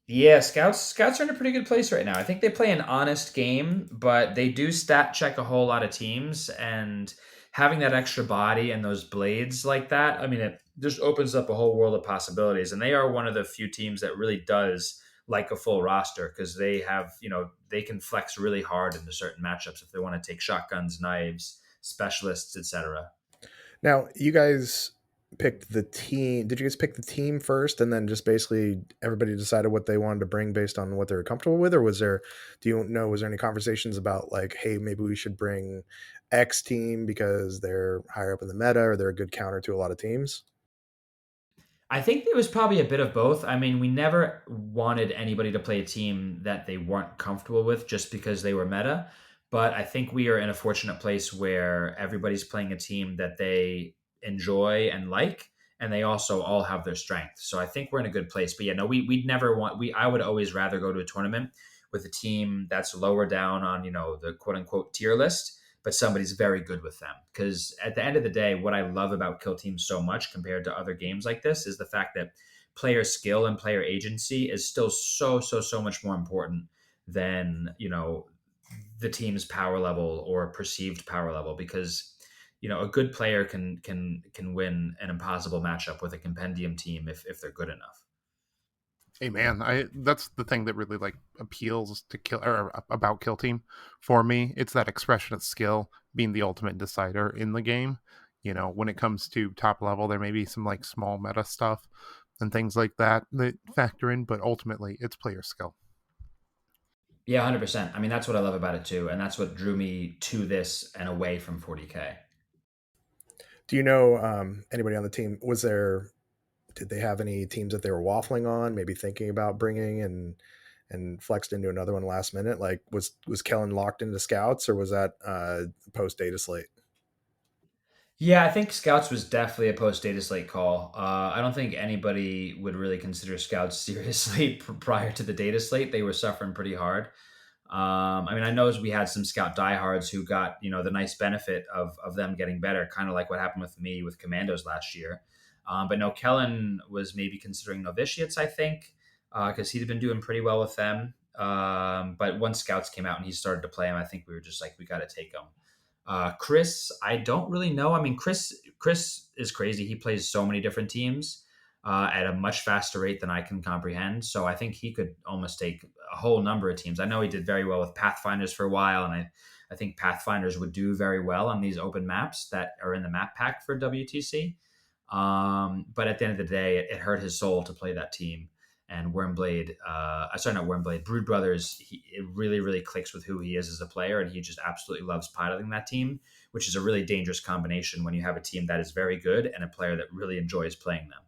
Yeah, scouts are in a pretty good place right now. I think they play an honest game, but they do stat check a whole lot of teams, and having that extra body and those blades like that, I mean, it just opens up a whole world of possibilities. And they are one of the few teams that really does like a full roster because they have, they can flex really hard into certain matchups if they want to take shotguns, knives, specialists, etc. Now, you guys picked the team. Did you guys pick the team first and then just basically everybody decided what they wanted to bring based on what they were comfortable with? Or was there, was there any conversations about like, hey, maybe we should bring X team because they're higher up in the meta or they're a good counter to a lot of teams? I think it was probably a bit of both. I mean, we never wanted anybody to play a team that they weren't comfortable with just because they were meta. But I think we are in a fortunate place where everybody's playing a team that they enjoy and like, and they also all have their strengths. So I think we're in a good place. But yeah, no, we'd never want I would always rather go to a tournament with a team that's lower down on, the quote unquote tier list, but somebody's very good with them. Because at the end of the day, what I love about Kill Team so much compared to other games like this is the fact that player skill and player agency is still so much more important than, the team's power level or perceived power level because a good player can win an impossible matchup with a compendium team if they're good enough. Hey man, that's the thing that really like appeals to kill or about Kill Team for me. It's that expression of skill being the ultimate decider in the game. When it comes to top level, there may be some like small meta stuff and things like that factor in, but ultimately it's player skill. Yeah, 100%. I mean, that's what I love about it too, and that's what drew me to this and away from 40K. Do you know anybody on the team? Did they have any teams that they were waffling on, maybe thinking about bringing and flexed into another one last minute? Like was Kellen locked into Scouts or was that post data slate? Yeah, I think Scouts was definitely a post data slate call. I don't think anybody would really consider Scouts seriously prior to the data slate. They were suffering pretty hard. I mean, I know we had some Scout diehards who got the nice benefit of them getting better, kind of like what happened with me with Kommandos last year. But no, Kellen was maybe considering novitiates, I think, because he'd been doing pretty well with them. But once Scouts came out and he started to play him, I think we were just like, we got to take him. Chris, I don't really know. I mean, Chris is crazy. He plays so many different teams at a much faster rate than I can comprehend. So I think he could almost take a whole number of teams. I know he did very well with Pathfinders for a while, and I think Pathfinders would do very well on these open maps that are in the map pack for WTC. But at the end of the day, it hurt his soul to play that team. And Wormblade, sorry, not Wormblade, Brood Brothers, it really, really clicks with who he is as a player. And he just absolutely loves piloting that team, which is a really dangerous combination when you have a team that is very good and a player that really enjoys playing them.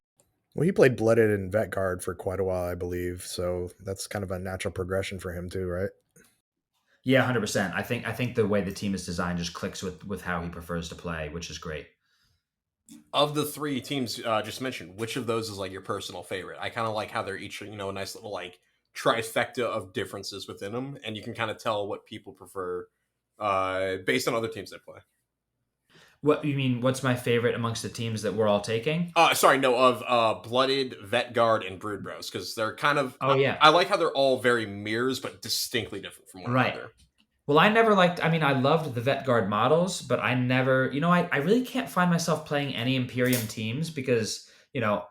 Well, he played Blooded and Vet Guard for quite a while, I believe. So that's kind of a natural progression for him too, right? Yeah, 100%. I think the way the team is designed just clicks with how he prefers to play, which is great. Of the three teams just mentioned, which of those is like your personal favorite? I kind of like how they're each, a nice little like trifecta of differences within them, and you can kind of tell what people prefer based on other teams they play. What you mean? What's my favorite amongst the teams that we're all taking? Sorry, no, of Blooded, Vet Guard, and Brood Bros, because they're kind of. Oh yeah, I like how they're all very mirrors, but distinctly different from one right. another. Well, I never liked, I mean, I loved the Vet Guard models, but I never, I really can't find myself playing any Imperium teams because,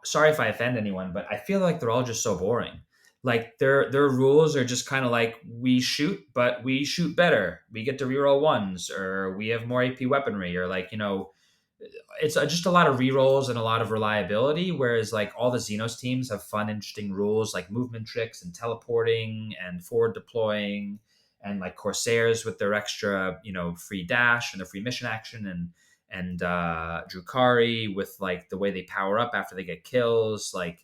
sorry if I offend anyone, but I feel like they're all just so boring. Like their rules are just kind of like we shoot, but we shoot better. We get to reroll ones, or we have more AP weaponry, or like, it's just a lot of rerolls and a lot of reliability. Whereas like all the Xenos teams have fun, interesting rules like movement tricks and teleporting and forward deploying, and like Corsairs with their extra, free dash and their free mission action, and Drukari with like the way they power up after they get kills. Like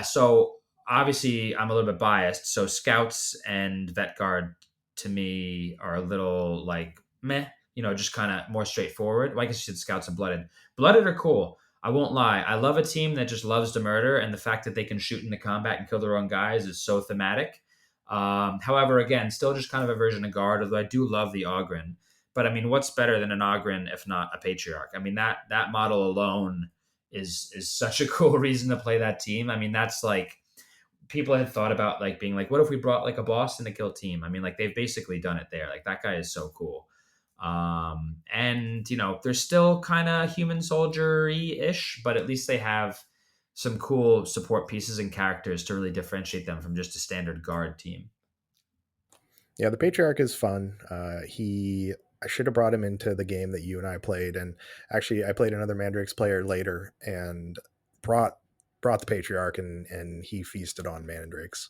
so obviously I'm a little bit biased. So Scouts and Vet Guard to me are a little like meh, just kind of more straightforward. Well, I guess you said scouts and blooded. Blooded are cool. I won't lie. I love a team that just loves to murder, and the fact that they can shoot into combat and kill their own guys is so thematic. However, again, still just kind of a version of guard, although I do love the Ogren. But I mean, what's better than an Ogren if not a patriarch? I mean, that model alone is such a cool reason to play that team. I mean, that's like people had thought about like being like, what if we brought like a Boston to kill team? I mean, like they've basically done it there. Like that guy is so cool. And they're still kind of human soldiery ish, but at least they have some cool support pieces and characters to really differentiate them from just a standard guard team. Yeah, the Patriarch is fun. I should have brought him into the game that you and I played, and actually, I played another Mandrakes player later and brought the Patriarch, and he feasted on Mandrakes.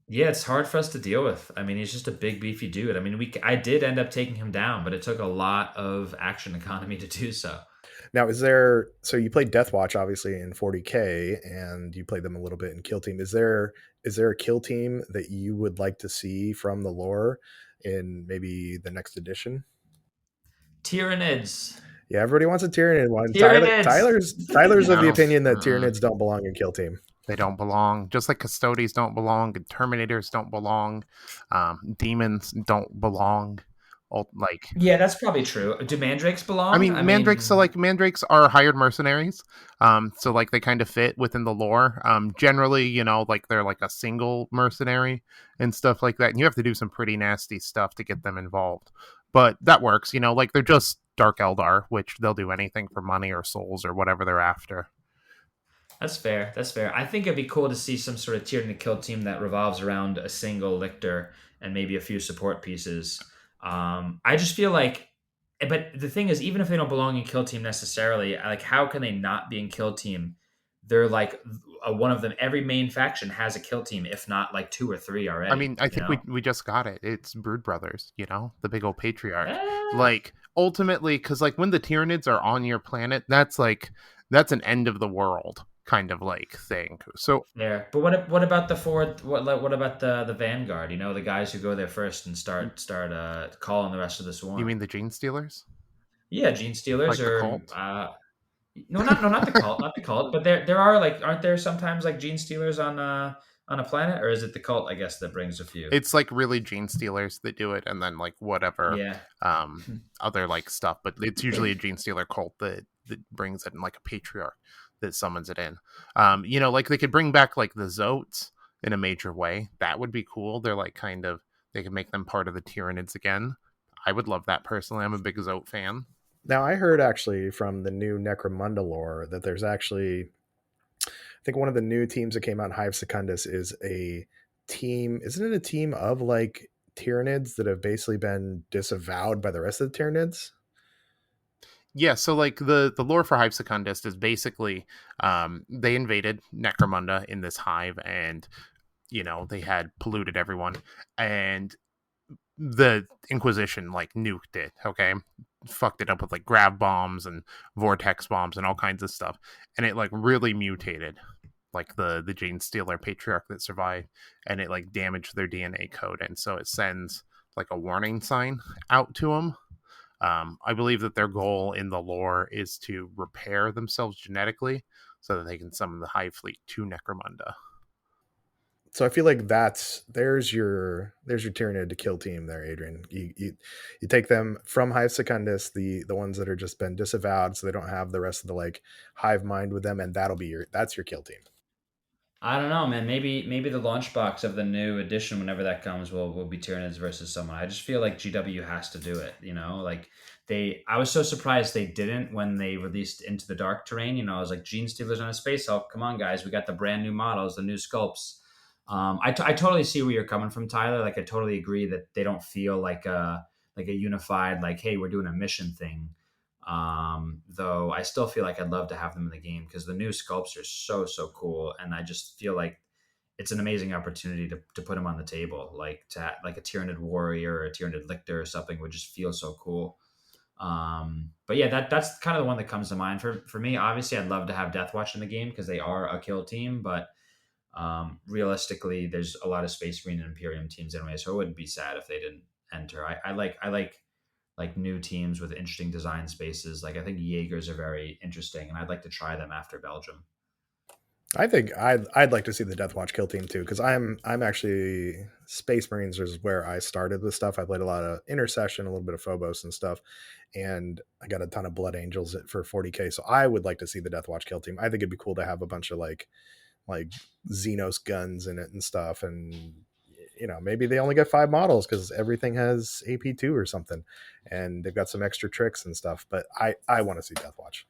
Yeah, it's hard for us to deal with. I mean, he's just a big beefy dude. I mean, I did end up taking him down, but it took a lot of action economy to do so. Now, so you played Deathwatch obviously in 40K, and you played them a little bit in Kill Team. Is there a Kill Team that you would like to see from the lore in maybe the next edition? Tyranids. Yeah, everybody wants a Tyranid one. Tyranids. Tyler's of the No. opinion that Mm-mm. Tyranids don't belong in Kill Team. They don't belong. Just like Custodes don't belong, and Terminators don't belong, demons don't belong. Like, Yeah, that's probably true. Do mandrakes belong? I mean, mandrakes. So like mandrakes are hired mercenaries. So like they kind of fit within the lore. Generally, like they're like a single mercenary and stuff like that. And you have to do some pretty nasty stuff to get them involved. But that works. Like they're just Dark Eldar, which they'll do anything for money or souls or whatever they're after. That's fair. That's fair. I think it'd be cool to see some sort of tier in the kill team that revolves around a single lictor and maybe a few support pieces. I just feel like, but the thing is, even if they don't belong in kill team necessarily, like how can they not be in kill team? They're like one of them. Every main faction has a kill team, if not like two or three already. I mean, I think we just got it. It's Brood Brothers, the big old patriarch. Eh. Like ultimately, because like when the Tyranids are on your planet, that's an end of the world kind of like thing. So there, but what about the forward? What about the vanguard? The guys who go there first and start calling the rest of the swarm. You mean the Gene Stealers? Yeah, Gene Stealers Like the or cult? not the cult, not the cult, but there are like aren't there sometimes like Gene Stealers on a planet, or is it the cult? I guess that brings a few. It's like really Gene Stealers that do it, and then like whatever Yeah. other like stuff, but it's usually a Gene Stealer cult that brings it in, like a patriarch that summons it in. Like they could bring back like the Zotes in a major way. That would be cool. They're like they could make them part of the Tyranids again. I would love that personally. I'm a big Zote fan. Now, I heard actually from the new Necromunda lore that there's actually, I think one of the new teams that came out in Hive Secundus is a team. Isn't it a team of like Tyranids that have basically been disavowed by the rest of the Tyranids? Yeah, so like the lore for Hive Secundus is basically they invaded Necromunda in this hive, and they had polluted everyone, and the Inquisition like nuked it. Okay, fucked it up with like grav bombs and vortex bombs and all kinds of stuff, and it like really mutated like the Gene Stealer patriarch that survived, and it like damaged their DNA code, and so it sends like a warning sign out to them. I believe that their goal in the lore is to repair themselves genetically so that they can summon the Hive Fleet to Necromunda. So I feel like there's your Tyranid to kill team there, Adrian. You take them from Hive Secundus, the ones that are just been disavowed, so they don't have the rest of the like hive mind with them, and that's your kill team. I don't know, man. Maybe the launch box of the new edition, whenever that comes, will be Tyranids versus someone. I just feel like GW has to do it. Like I was so surprised they didn't when they released Into the Dark Terrain. I was like, Gene Stealers on a space Hulk. Come on, guys, we got the brand new models, the new sculpts. I totally see where you're coming from, Tyler. Like I totally agree that they don't feel like a unified like, hey, we're doing a mission thing. Though I still feel like I'd love to have them in the game because the new sculpts are so cool, and I just feel like it's an amazing opportunity to put them on the table. Like like a Tyranid warrior or a Tyranid lictor or something would just feel so cool. But yeah, that's kind of the one that comes to mind for me. Obviously, I'd love to have Deathwatch in the game because they are a kill team, but Realistically, there's a lot of Space Marine and Imperium teams anyway, so it wouldn't be sad if they didn't enter. I like new teams with interesting design spaces. Like I think Jaegers are very interesting, and I'd like to try them after Belgium. I think I'd like to see the Death Watch kill team too, because I'm actually Space Marines is where I started with stuff. I played a lot of Intercession, a little bit of Phobos and stuff, and I got a ton of Blood Angels for 40k. So I would like to see the Death Watch kill team. I think it'd be cool to have a bunch of like Xenos guns in it and stuff, and maybe they only get 5 models because everything has AP2 or something, and they've got some extra tricks and stuff. But I want to see Death Watch.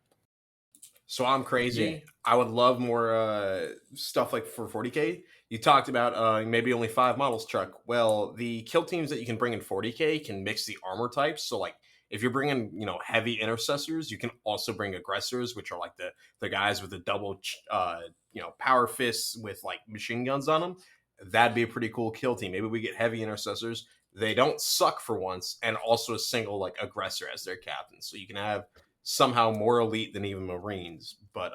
So I'm Yeah. crazy. I would love more stuff like for 40k. You talked about maybe only 5 models, Chuck. Well, the kill teams that you can bring in 40k can mix the armor types. So like if you're bringing heavy intercessors, you can also bring aggressors, which are like the guys with the double power fists with like machine guns on them. That'd be a pretty cool kill team. Maybe we get heavy intercessors. They don't suck for once, and also a single like aggressor as their captain. So you can have somehow more elite than even Marines, but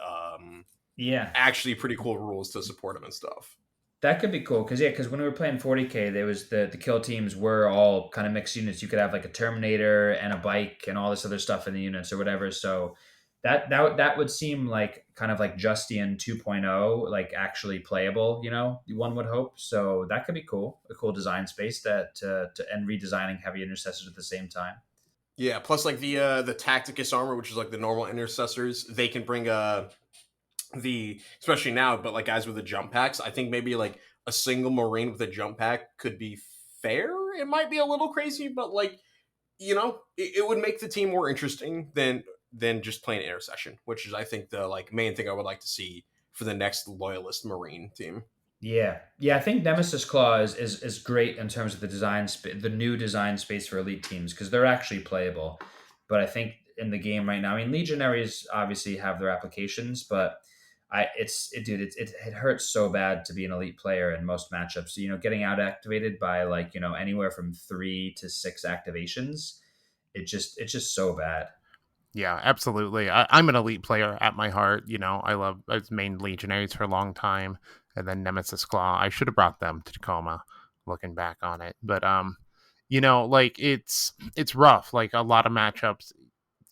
Yeah, actually pretty cool rules to support them and stuff. that could be cool because when we were playing 40k, there was the kill teams were all kind of mixed units. You could have like a Terminator and a bike and all this other stuff in the units or whatever. So that would seem like kind of like Justian 2.0, like actually playable. One would hope. So that could be cool, a cool design space that to and redesigning heavy intercessors at the same time. Yeah, plus like the Tacticus armor, which is like the normal intercessors, they can bring the especially now, but like guys with the jump packs, I think maybe like a single Marine with a jump pack could be fair. It might be a little crazy, but like it would make the team more interesting than just playing intercession, which is I think the like main thing I would like to see for the next loyalist Marine team. Yeah, yeah. I think Nemesis Claw is great in terms of the new design space for elite teams because they're actually playable. But I think in the game right now, I mean, Legionaries obviously have their applications, but dude, it hurts so bad to be an elite player in most matchups. Getting out activated by like anywhere from 3 to 6 activations, it's just so bad. Yeah, absolutely. I'm an elite player at my heart. I was main Legionaries for a long time, and then Nemesis Claw. I should have brought them to Tacoma, looking back on it. But like it's rough. Like a lot of matchups,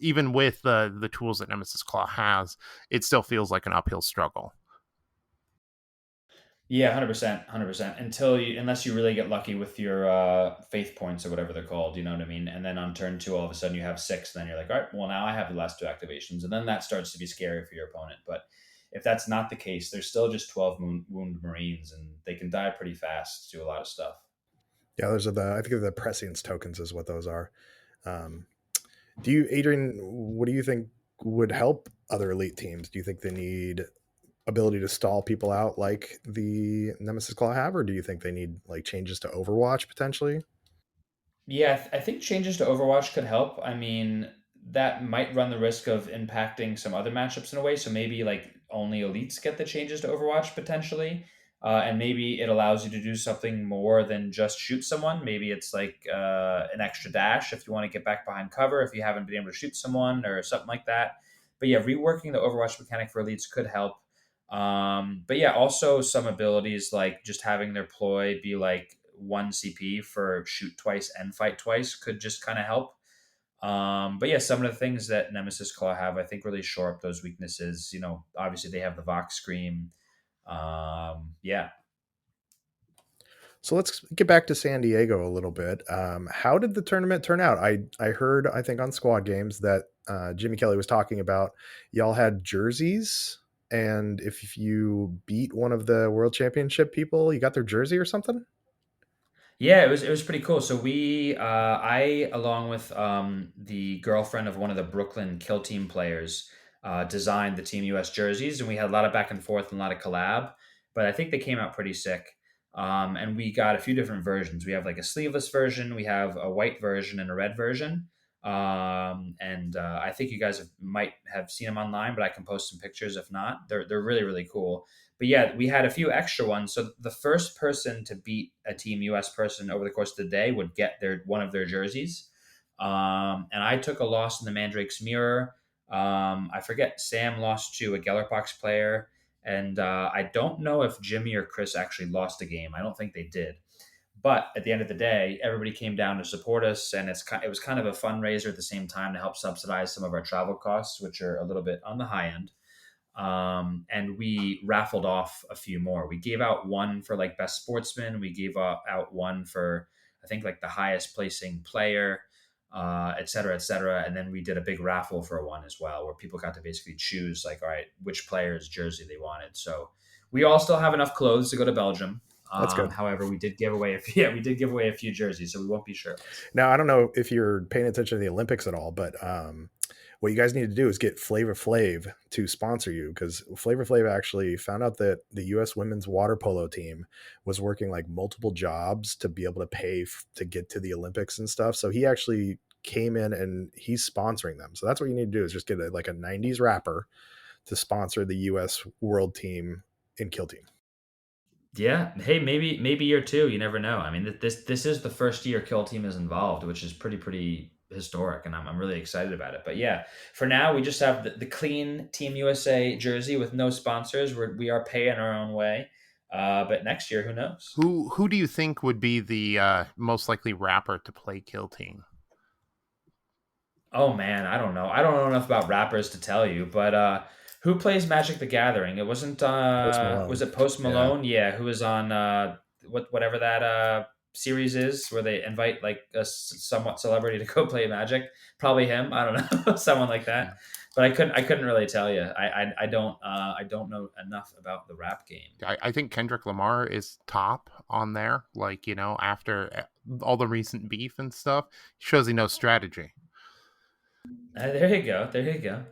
even with the tools that Nemesis Claw has, it still feels like an uphill struggle. Yeah, 100%, 100%. Unless you really get lucky with your faith points or whatever they're called, you know what I mean? And then on turn 2, all of a sudden you have 6, and then you're like, all right, well, now I have the last 2 activations. And then that starts to be scary for your opponent. But if that's not the case, there's still just 12 wound Marines, and they can die pretty fast to do a lot of stuff. Yeah, those are I think the prescience tokens is what those are. Um, do you, Adrian? What do you think would help other elite teams? Do you think they need ability to stall people out like the Nemesis Claw have, or do you think they need like changes to Overwatch potentially? Yeah, I think changes to Overwatch could help. I mean, that might run the risk of impacting some other matchups in a way. So maybe like only elites get the changes to Overwatch potentially. And maybe it allows you to do something more than just shoot someone. Maybe it's like an extra dash if you want to get back behind cover, if you haven't been able to shoot someone or something like that. But yeah, reworking the Overwatch mechanic for elites could help. But yeah, also some abilities like just having their ploy be like 1 CP for shoot twice and fight twice could just kind of help. But yeah, some of the things that Nemesis Claw have, I think, really shore up those weaknesses. Obviously they have the Vox Scream. Yeah. So let's get back to San Diego a little bit. How did the tournament turn out? I heard, I think on Squad Games that Jimmy Kelly was talking about y'all had jerseys, and if you beat one of the World Championship people, you got their jersey or something. Yeah, it was pretty cool. So I along with the girlfriend of one of the Brooklyn Kill Team players, designed the Team US jerseys, and we had a lot of back and forth and a lot of collab. But I think they came out pretty sick. And we got a few different versions. We have like a sleeveless version, we have a white version, and a red version. And I think you guys might have seen them online, but I can post some pictures if not. They're really really cool. But yeah, we had a few extra ones. So the first person to beat a Team US person over the course of the day would get one of their jerseys. And I took a loss in the Mandrakes mirror. I forget, Sam lost to a Gellerpox player, And I don't know if Jimmy or Chris actually lost a game. I don't think they did. But at the end of the day, everybody came down to support us, and it was kind of a fundraiser at the same time to help subsidize some of our travel costs, which are a little bit on the high end. And we raffled off a few more. We gave out one for like best sportsman. We gave out one for I think like the highest placing player, et cetera, et cetera. And then we did a big raffle for one as well, where people got to basically choose like, all right, which player's jersey they wanted. So we all still have enough clothes to go to Belgium. That's good. However, we did give away we did give away a few jerseys, so we won't be shirtless. Now, I don't know if you're paying attention to the Olympics at all, but what you guys need to do is get Flavor Flav to sponsor you, because Flavor Flav actually found out that the U.S. women's water polo team was working like multiple jobs to be able to pay to get to the Olympics and stuff. So he actually came in and he's sponsoring them. So that's what you need to do is just get like a 90s rapper to sponsor the U.S. world team in Kill Team. Yeah. Hey, maybe year two. You never know. I mean, this is the first year Kill Team is involved, which is pretty historic, and I'm really excited about it. But yeah, for now we just have the clean Team USA jersey with no sponsors. We are paying our own way. But next year, who knows? Who do you think would be the most likely rapper to play Kill Team? Oh man, I don't know. I don't know enough about rappers to tell you, but who plays Magic the Gathering? It wasn't Post Malone. was it Post Malone? Yeah, who was on whatever that series is where they invite like a somewhat celebrity to go play Magic. Probably him. I don't know. Someone like that. But I couldn't really tell you. I don't know enough about the rap game. I think Kendrick Lamar is top on there. Like, after all the recent beef and stuff, shows he knows strategy. There you go. There you go.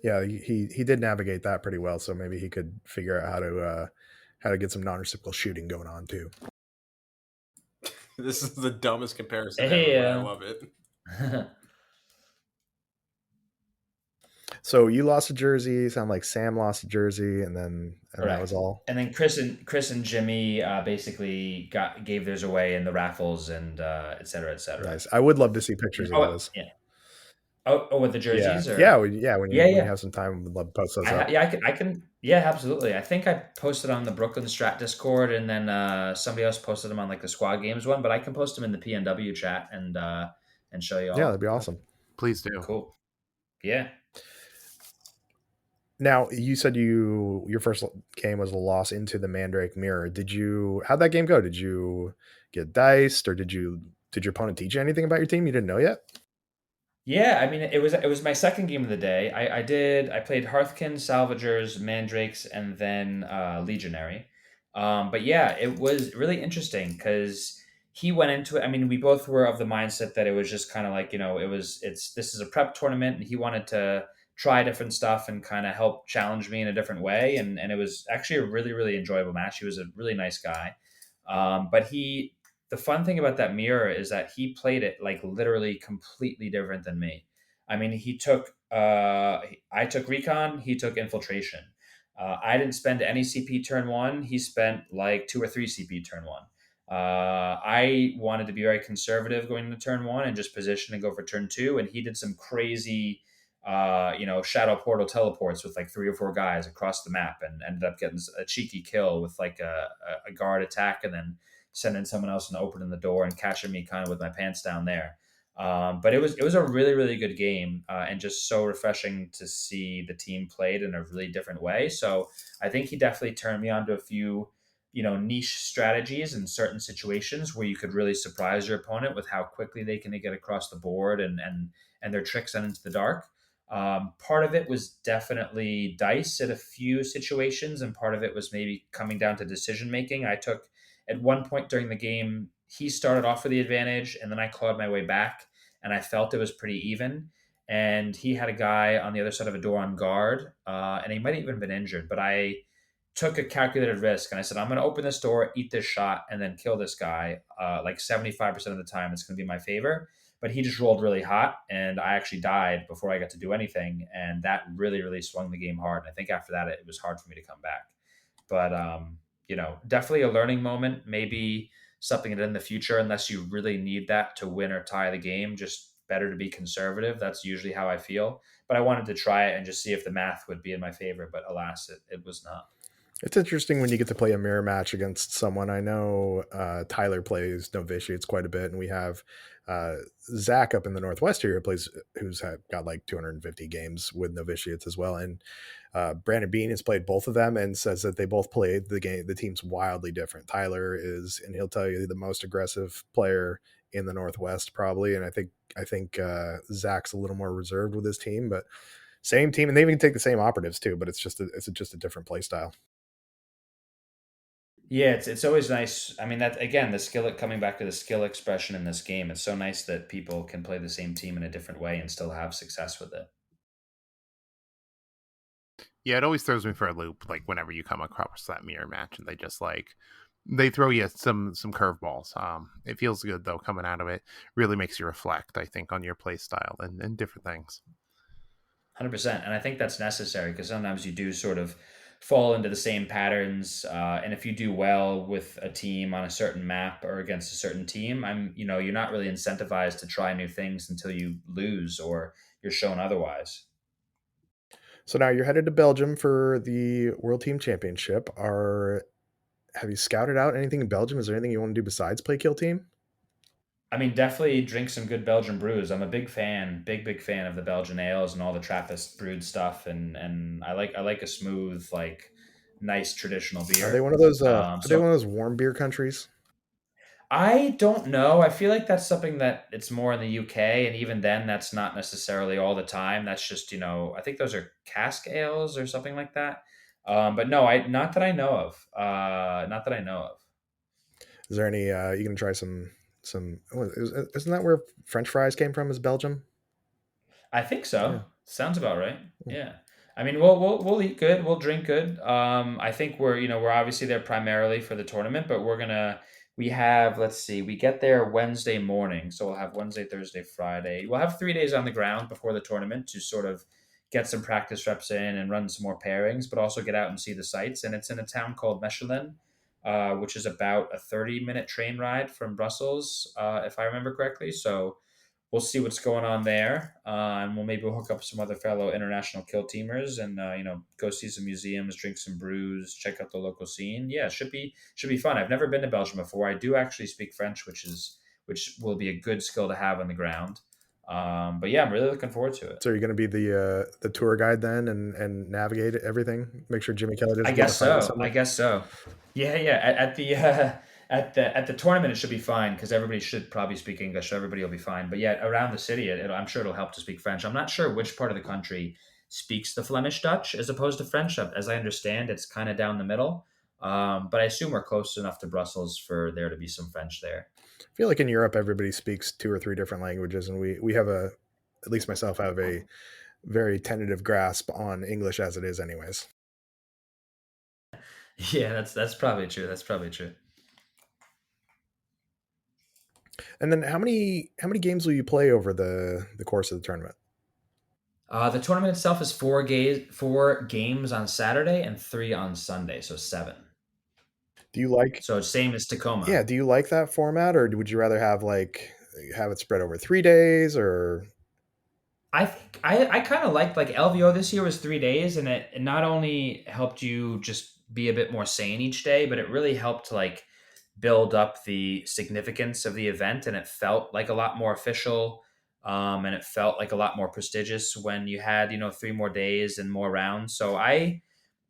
Yeah, he did navigate that pretty well, so maybe he could figure out how to get some non-reciprocal shooting going on too. This is the dumbest comparison Hey, ever, but I love it. So you lost a jersey. Sound like Sam lost a jersey, and that was all. And then Chris and Jimmy basically gave theirs away in the raffles and et cetera, et cetera. Nice. I would love to see pictures of those. Yeah. Oh, with the jerseys? Yeah, or? When you have some time, we'd love to post those up. Yeah, I can. Yeah, absolutely. I think I posted on the Brooklyn Strat Discord, and then somebody else posted them on like the Squad Games one. But I can post them in the PNW chat and show you all. Yeah, that'd be awesome. Please do. Cool. Yeah. Now, you said your first game was a loss into the Mandrake Mirror. How'd that game go? Did you get diced, or did your opponent teach you anything about your team you didn't know yet? Yeah, I mean, it was my second game of the day. I played Hearthkin, Salvagers, Mandrakes, and then Legionary. But yeah, it was really interesting because he went into it. I mean, we both were of the mindset that it was just kind of like, this is a prep tournament, and he wanted to try different stuff and kind of help challenge me in a different way. And it was actually a really, really enjoyable match. He was a really nice guy. But the fun thing about that mirror is that he played it like literally completely different than me. I mean, I took recon, he took infiltration. I didn't spend any CP turn one. He spent like 2 or 3 CP turn one. I wanted to be very conservative going into turn one and just position and go for turn two. And he did some crazy, shadow portal teleports with like 3 or 4 guys across the map and ended up getting a cheeky kill with like a guard attack and then sending someone else and opening the door and catching me kind of with my pants down there. But it was a really, really good game and just so refreshing to see the team played in a really different way. So I think he definitely turned me on to a few, niche strategies in certain situations where you could really surprise your opponent with how quickly they can get across the board and their tricks on Into the Dark. Part of it was definitely dice at a few situations, and part of it was maybe coming down to decision making. At one point during the game, he started off with the advantage, and then I clawed my way back, and I felt it was pretty even. And he had a guy on the other side of a door on guard, and he might have even been injured. But I took a calculated risk, and I said, I'm going to open this door, eat this shot, and then kill this guy. Like 75% of the time, it's going to be my favor. But he just rolled really hot, and I actually died before I got to do anything. And that really, really swung the game hard. And I think after that, it was hard for me to come back. But definitely a learning moment, maybe something that in the future, unless you really need that to win or tie the game, just better to be conservative. That's usually how I feel. But I wanted to try it and just see if the math would be in my favor. But alas, it was not. It's interesting when you get to play a mirror match against someone. I know Tyler plays novitiates quite a bit, and we have uh, Zach up in the Northwest here who plays, got like 250 games with novitiates as well. And Brandon Bean has played both of them and says that they both played the game. The team's wildly different. Tyler is, and he'll tell you, the most aggressive player in the Northwest probably, and I think Zach's a little more reserved with his team, but same team, and they even take the same operatives too. But it's just a different play style. Yeah, it's always nice. I mean, that again, the skill coming back to the skill expression in this game. It's so nice that people can play the same team in a different way and still have success with it. Yeah, it always throws me for a loop, like whenever you come across that mirror match and they just like they throw you some curveballs. It feels good though coming out of it. Really makes you reflect, I think, on your play style and different things. 100%. And I think that's necessary because sometimes you do sort of fall into the same patterns. And if you do well with a team on a certain map or against a certain team, you're not really incentivized to try new things until you lose or you're shown otherwise. So now you're headed to Belgium for the World Team Championship. Are Have you scouted out anything in Belgium? Is there anything you want to do besides play Kill Team? I mean, definitely drink some good Belgian brews. I'm a big fan, big fan of the Belgian ales and all the Trappist brewed stuff, and I like a smooth, like nice traditional Are they beer. one of those? Are they So one of those warm beer countries? I don't know. I feel like that's something that it's more in the UK, and even then, that's not necessarily all the time. That's just I think those are cask ales or something like that. But no, I not that I know of. Not that I know of. Is there any? You gonna try some? Isn't that where French fries came from? Is Belgium? I think so. Yeah. Sounds about right. Hmm. Yeah. I mean, we'll eat good. We'll drink good. I think we're obviously there primarily for the tournament, but we have, let's see, we get there Wednesday morning, so we'll have Wednesday, Thursday, Friday. We'll have 3 days on the ground before the tournament to sort of get some practice reps in and run some more pairings, but also get out and see the sights. And it's in a town called Mechelen, which is about a 30-minute train ride from Brussels, if I remember correctly. So we'll see what's going on there, and we'll maybe hook up some other fellow international kill teamers, and go see some museums, drink some brews, check out the local scene. Yeah, should be fun. I've never been to Belgium before. I do actually speak French, which will be a good skill to have on the ground. But yeah, I'm really looking forward to it. So you're gonna be the tour guide then and navigate everything. Make sure Jimmy Kelly I doesn't get in a guess fight with so. I someone. guess so. Yeah, yeah. At the tournament, it should be fine because everybody should probably speak English, so everybody will be fine. But yeah, around the city, I'm sure it'll help to speak French. I'm not sure which part of the country speaks the Flemish Dutch as opposed to French. As I understand, it's kind of down the middle. But I assume we're close enough to Brussels for there to be some French there. I feel like in Europe everybody speaks two or three different languages, and we have at least myself have a very tentative grasp on English as it is, anyways. Yeah, that's probably true. That's probably true. And then how many games will you play over the course of the tournament? The tournament itself is 4 games on Saturday and 3 on Sunday, so 7. Do you like So same as Yeah, Tacoma. do you like that format, or would you rather have it spread over 3 days, or I think I kind of liked like LVO this year was 3 days, and it not only helped you just be a bit more sane each day, but it really helped like build up the significance of the event, and it felt like a lot more official, and it felt like a lot more prestigious when you had 3 more days and more rounds. So I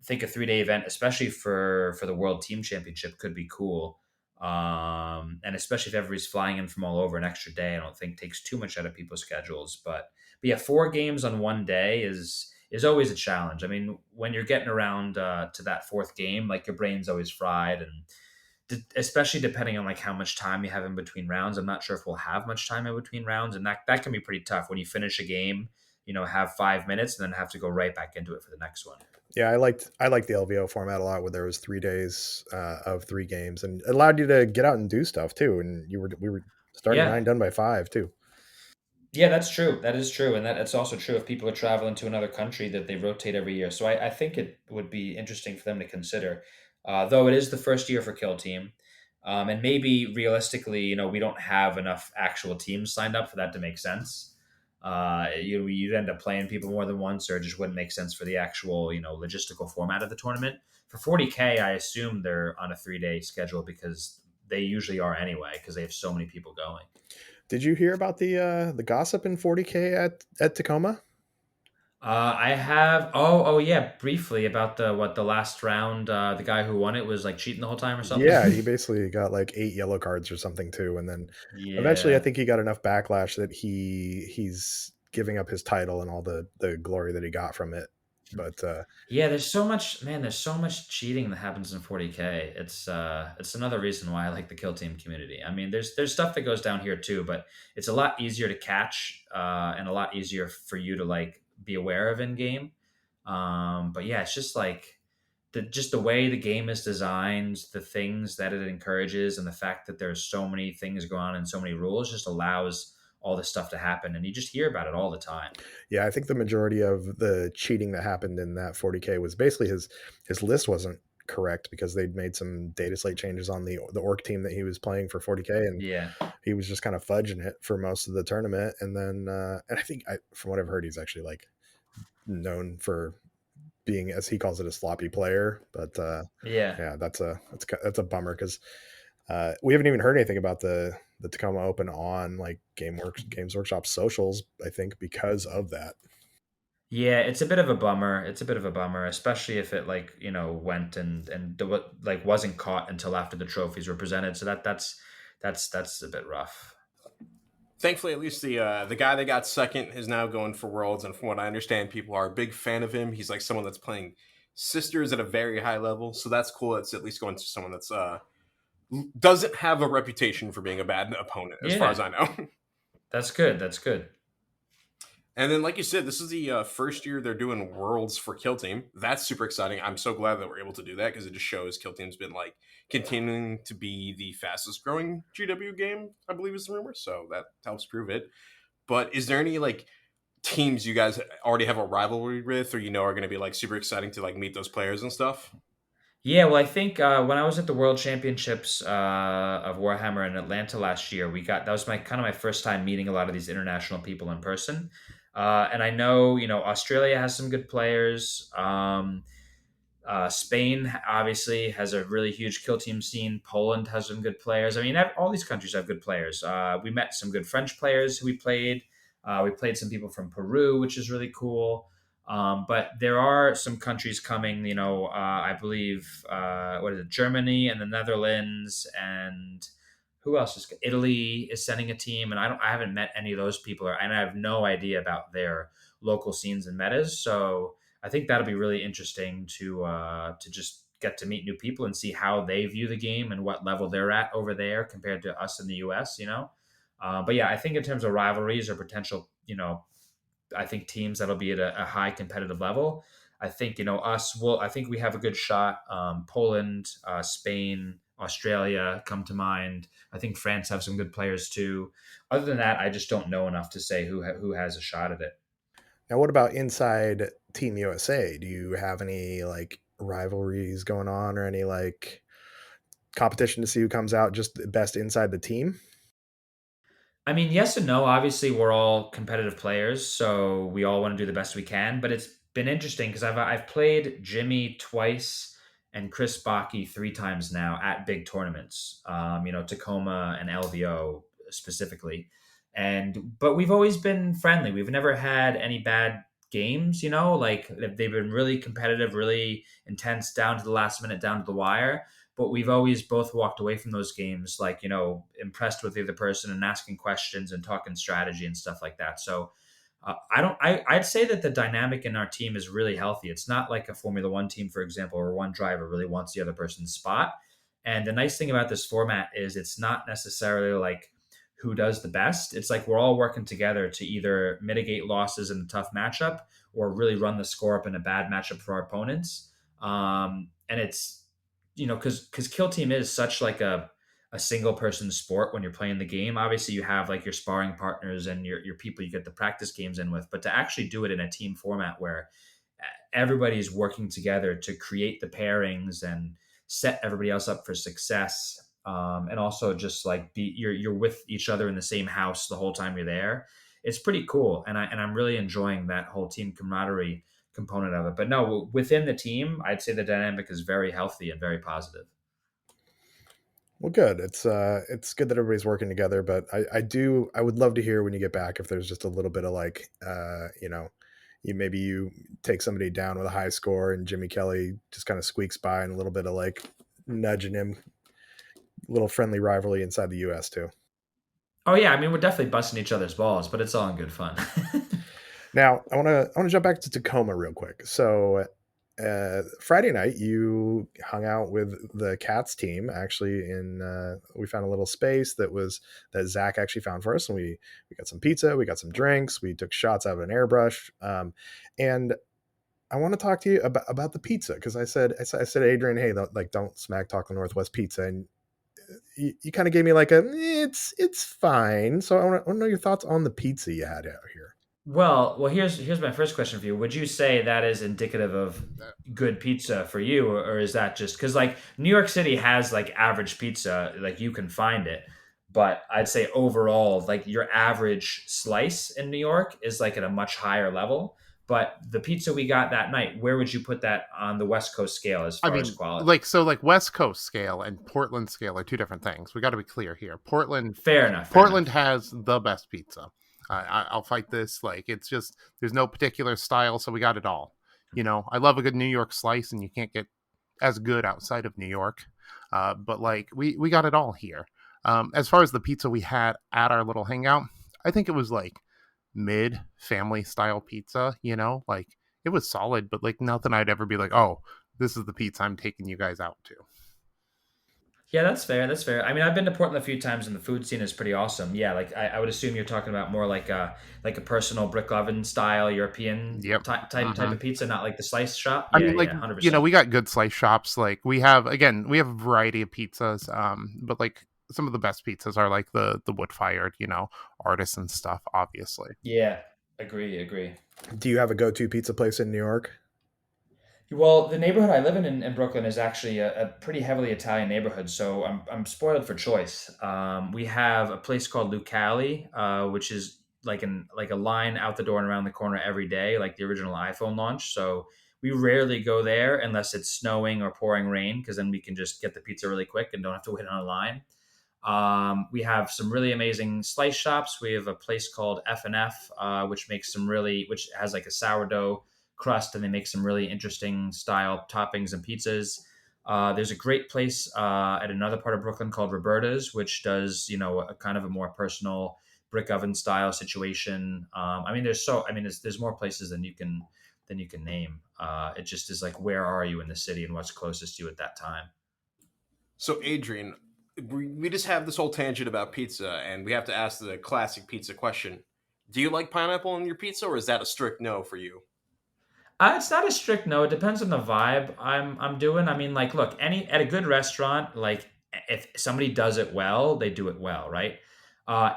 think a 3 day event, especially for the World Team Championship, could be cool. And especially if everybody's flying in from all over, an extra day, I don't think takes too much out of people's schedules. But yeah, 4 games on one day is always a challenge. I mean, when you're getting around to that fourth game, like your brain's always fried, and especially depending on like how much time you have in between rounds. I'm not sure if we'll have much time in between rounds, and that can be pretty tough when you finish a game. Have 5 minutes and then have to go right back into it for the next one. yeah, I liked the LVO format a lot, where there was 3 days of 3 games, and it allowed you to get out and do stuff too. And we were starting Yeah, 9, done by 5 too. yeah, that's true. That is true, and that's also true if people are traveling to another country that they rotate every year. So I think it would be interesting for them to consider. Though it is the first year for Kill Team, and maybe realistically, we don't have enough actual teams signed up for that to make sense. You'd end up playing people more than once, or it just wouldn't make sense for the actual, logistical format of the tournament. For 40K, I assume they're on a 3-day schedule because they usually are anyway, because they have so many people going. Did you hear about the gossip in 40K at Tacoma? I have. Oh, yeah, briefly about the last round. The guy who won it was like cheating the whole time or something. Yeah, he basically got like 8 yellow cards or something too, and then eventually I Yeah. think he got enough backlash that he's giving up his title and all the glory that he got from it. But Yeah, there's so much, man. There's so much cheating that happens in 40K. It's another reason why I like the kill team community. I mean, there's stuff that goes down here too, but it's a lot easier to catch, and a lot easier for you to like be aware of in game. But yeah, it's just like the way the game is designed, the things that it encourages, and the fact that there's so many things going on and so many rules just allows all this stuff to happen, and you just hear about it all the time. yeah, I think the majority of the cheating that happened in that 40K was basically his list wasn't correct because they'd made some data slate changes on the orc team that he was playing for 40K, and Yeah. he was just kind of fudging it for most of the tournament. And then and I think from what I've heard, he's actually like known for being, as he calls it, a sloppy player. But Yeah. yeah, that's a bummer because we haven't even heard anything about the Tacoma Open on like Games Workshop socials. I think because of that. Yeah, it's a bit of a bummer. It's a bit of a bummer, especially if it like, went like wasn't caught until after the trophies were presented. So that's a bit rough. Thankfully, at least the guy that got second is now going for Worlds, and from what I understand, people are a big fan of him. He's like someone that's playing Sisters at a very high level, so that's cool. It's at least going to someone that's doesn't have a reputation for being a bad opponent, as far as Yeah, I know. that's good. That's good. And then, like you said, this is the first year they're doing Worlds for Kill Team. That's super exciting. I'm so glad that we're able to do that because it just shows Kill Team's been like continuing to be the fastest growing GW game, I believe is the rumor. So that helps prove it. But is there any like teams you guys already have a rivalry with, or are going to be like super exciting to like meet those players and stuff? Yeah, well, I think when I was at the World Championships of Warhammer in Atlanta last year, we got that was my first time meeting a lot of these international people in person. And I know, Australia has some good players. Spain obviously has a really huge kill team scene. Poland has some good players. I mean, all these countries have good players. We met some good French players who we played. We played some people from Peru, which is really cool. But there are some countries coming. I believe what is it? Germany and the Netherlands and who else is Italy is sending a team, and I haven't met any of those people, and I have no idea about their local scenes and metas. So I think that'll be really interesting to just get to meet new people and see how they view the game and what level they're at over there compared to us in the U.S. But yeah, I think in terms of rivalries or potential, I think teams that'll be at a high competitive level. I think us will. I think we have a good shot. Poland, Spain, Australia come to mind. I think France have some good players too. Other than that, I just don't know enough to say who has a shot at it. Now, what about inside Team USA? Do you have any like rivalries going on or any like competition to see who comes out just the best inside the team? I mean, yes and no. Obviously, we're all competitive players, so we all want to do the best we can. But it's been interesting because I've played Jimmy twice and Chris Baki 3 times now at big tournaments. Tacoma and LVO specifically, but we've always been friendly. We've never had any bad games. Like they've been really competitive, really intense, down to the last minute, down to the wire, but we've always both walked away from those games like impressed with the other person and asking questions and talking strategy and stuff like that. So I'd say that the dynamic in our team is really healthy. It's not like a Formula One team, for example, where one driver really wants the other person's spot. And the nice thing about this format is it's not necessarily like who does the best. It's like we're all working together to either mitigate losses in a tough matchup or really run the score up in a bad matchup for our opponents. And it's because kill team is such like a single person sport when you're playing the game. Obviously you have like your sparring partners and your people you get the practice games in with, but to actually do it in a team format where everybody's working together to create the pairings and set everybody else up for success, and also just like you're with each other in the same house the whole time you're there. it's pretty cool, and I'm really enjoying that whole team camaraderie component of it. But no, within the team, I'd say the dynamic is very healthy and very positive. Well, good. It's good that everybody's working together, but I would love to hear when you get back if there's just a little bit of like you take somebody down with a high score and Jimmy Kelly just kind of squeaks by, and a little bit of like nudging him, little friendly rivalry inside the US too. Oh yeah, I mean we're definitely busting each other's balls, but it's all in good fun. Now, I want to jump back to Tacoma real quick. So, Friday night, you hung out with the Cats team. Actually, we found a little space that Zach actually found for us, and we got some pizza, we got some drinks, we took shots out of an airbrush, and I want to talk to you about the pizza because I said Adrian, hey, don't smack talk the Northwest pizza, and you kind of gave me like it's fine. So I want to know your thoughts on the pizza you had out here. Well, here's my first question for you. Would you say that is indicative of good pizza for you, or is that just because like New York City has like average pizza, like you can find it, but I'd say overall, like your average slice in New York is like at a much higher level. But the pizza we got that night, where would you put that on the West Coast scale as I far as mean, quality? like West Coast scale and Portland scale are two different things. We got to be clear here. Fair enough. Fair Portland enough. has the best pizza. I'll fight this. Like it's just there's no particular style, so we got it all. I love a good New York slice, and you can't get as good outside of New York. But like we got it all here. As far as the pizza we had at our little hangout, I think it was like mid family style pizza. Like it was solid, but like nothing I'd ever be like, oh, this is the pizza I'm taking you guys out to. Yeah, that's fair. That's fair. I mean, I've been to Portland a few times, and the food scene is pretty awesome. Yeah, like I would assume you're talking about more like a personal brick oven style European Yep. type of pizza, not like the slice shop. I Yeah, mean, like, yeah, 100%. we got good slice shops. Like, we have a variety of pizzas. But like some of the best pizzas are like the wood fired, artisan stuff, obviously. Yeah, agree. Do you have a go-to pizza place in New York? Well, the neighborhood I live in Brooklyn is actually a pretty heavily Italian neighborhood, so I'm spoiled for choice. We have a place called Lucali, which is like a line out the door and around the corner every day, like the original iPhone launch. So we rarely go there unless it's snowing or pouring rain, because then we can just get the pizza really quick and don't have to wait on a line. We have some really amazing slice shops. We have a place called F&F, which has like a sourdough crust, and they make some really interesting style toppings and pizzas. There's a great place at another part of Brooklyn called Roberta's, which does a kind of a more personal brick oven style situation. There's more places than you can name. It just is like, where are you in the city and what's closest to you at that time. So, Adrian, we just have this whole tangent about pizza, and we have to ask the classic pizza question. Do you like pineapple on your pizza, or is that a strict no for you? It's not a strict no. It depends on the vibe I'm doing. I mean, like, look, any at a good restaurant, like if somebody does it well, they do it well, right?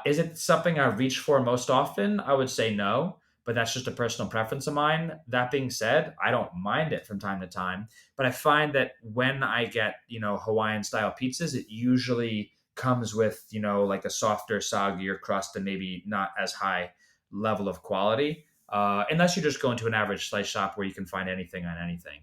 Is it something I reach for most often? I would say no, but that's just a personal preference of mine. That being said, I don't mind it from time to time, but I find that when I get Hawaiian style pizzas, it usually comes with like a softer, soggier crust and maybe not as high level of quality, unless you just go into an average slice shop where you can find anything on anything.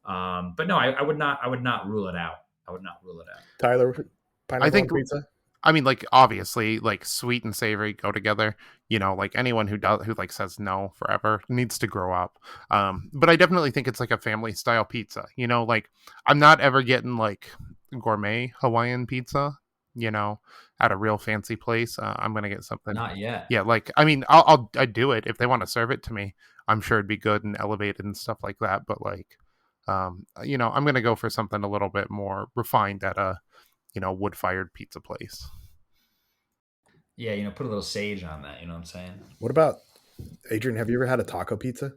But no, I would not. I would not rule it out. I would not rule it out. Tyler, I pineapple on think pizza? I mean, like obviously, like sweet and savory go together. Like anyone who like says no forever needs to grow up. But I definitely think it's like a family style pizza. Like I'm not ever getting like gourmet Hawaiian pizza. You know, at a real fancy place. I'm gonna get something. Not yet. Yeah, like I mean, I'd do it if they want to serve it to me. I'm sure it'd be good and elevated and stuff like that. But like, I'm gonna go for something a little bit more refined at a wood fired pizza place. Yeah, put a little sage on that. You know what I'm saying? What about Adrian? Have you ever had a taco pizza?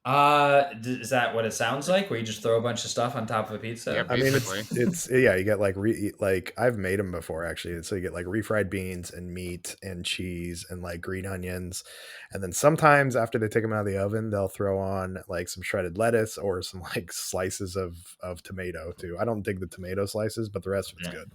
Is that what it sounds like? Where you just throw a bunch of stuff on top of a Yeah, pizza? I mean, basically. it's yeah. You get like I've made them before actually. So you get like refried beans and meat and cheese and like green onions, and then sometimes after they take them out of the oven, they'll throw on like some shredded lettuce or some like slices of tomato too. I don't dig the tomato slices, but the rest of it's Yeah. good.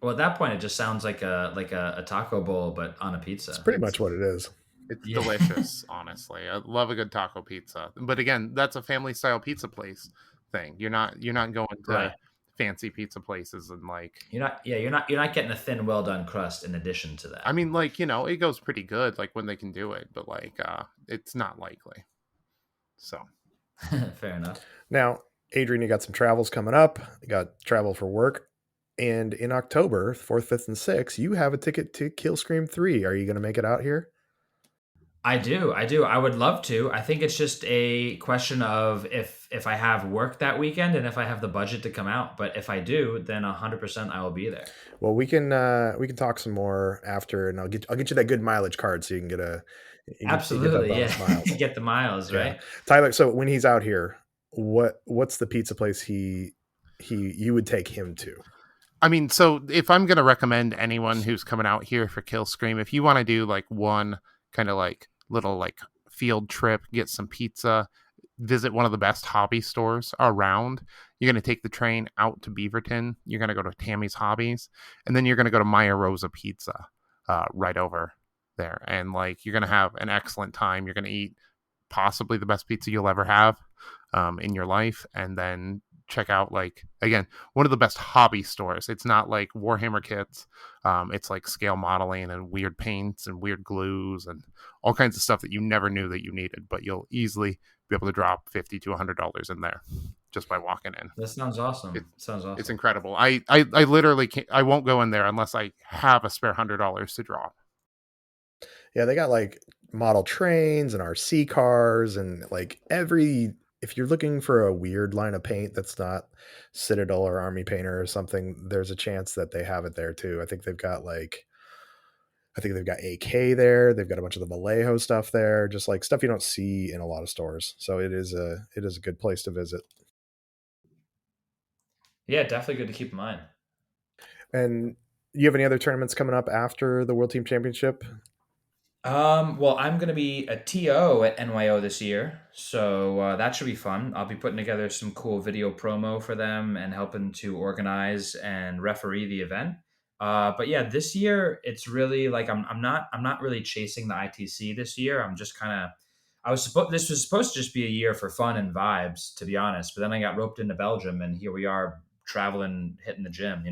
Well, at that point, it just sounds like a taco bowl, but on a It's pizza. pretty much what it is. It's Yeah. delicious, honestly. I love a good taco pizza. But again, that's a family style pizza place thing. You're not going Right. to fancy pizza places and like You're not getting a thin, well done crust in addition to I that. mean like, it goes pretty good like when they can do it, but like it's not likely. So Fair enough. Now, Adrian, you got some travels coming up. You got travel for work. And in October, 4th, 5th, and 6th, you have a ticket to Killscream 3. Are you going to make it out here? I do. I would love to. I think it's just a question of if I have work that weekend and if I have the budget to come out. But if I do, then 100% I will be there. Well, we can talk some more after, and I'll get you that good mileage card so you can get you get that Absolutely, bonus yeah. miles. Get the miles, Yeah, right? Tyler. So when he's out here, what's the pizza place you would take him to? I mean, so if I'm going to recommend anyone who's coming out here for Kill Scream, if you want to do like one kind of like little like field trip, get some pizza, visit one of the best hobby stores around, you're going to take the train out to Beaverton. You're going to go to Tammy's Hobbies, and then you're going to go to Maya Rosa Pizza right over there. And like, you're going to have an excellent time. You're going to eat possibly the best pizza you'll ever have in your life. And then check out, like, again, one of the best hobby stores. It's not like Warhammer kits. It's like scale modeling and weird paints and weird glues and all kinds of stuff that you never knew that you needed, but you'll easily be able to drop $50 to $100 in there just by walking in. That sounds awesome. Sounds It's awesome. incredible. I literally can't, I won't go in there unless I have a spare $100 to drop. Yeah, they got like model trains and RC cars and like if you're looking for a weird line of paint that's not Citadel or Army Painter or something, there's a chance that they have it there too. I think they've got AK there. They've got a bunch of the Vallejo stuff there, just like stuff you don't see in a lot of stores. So it is a good place to visit. Yeah, definitely good to keep in mind. And you have any other tournaments coming up after the World Team Championship? Well, I'm going to be a TO at NYO this year, so that should be fun. I'll be putting together some cool video promo for them and helping to organize and referee the event. But yeah, this year it's really like I'm not really chasing the ITC this year. I'm just kind of this was supposed to just be a year for fun and vibes, to be honest. But then I got roped into Belgium, and here we are traveling, hitting the gym.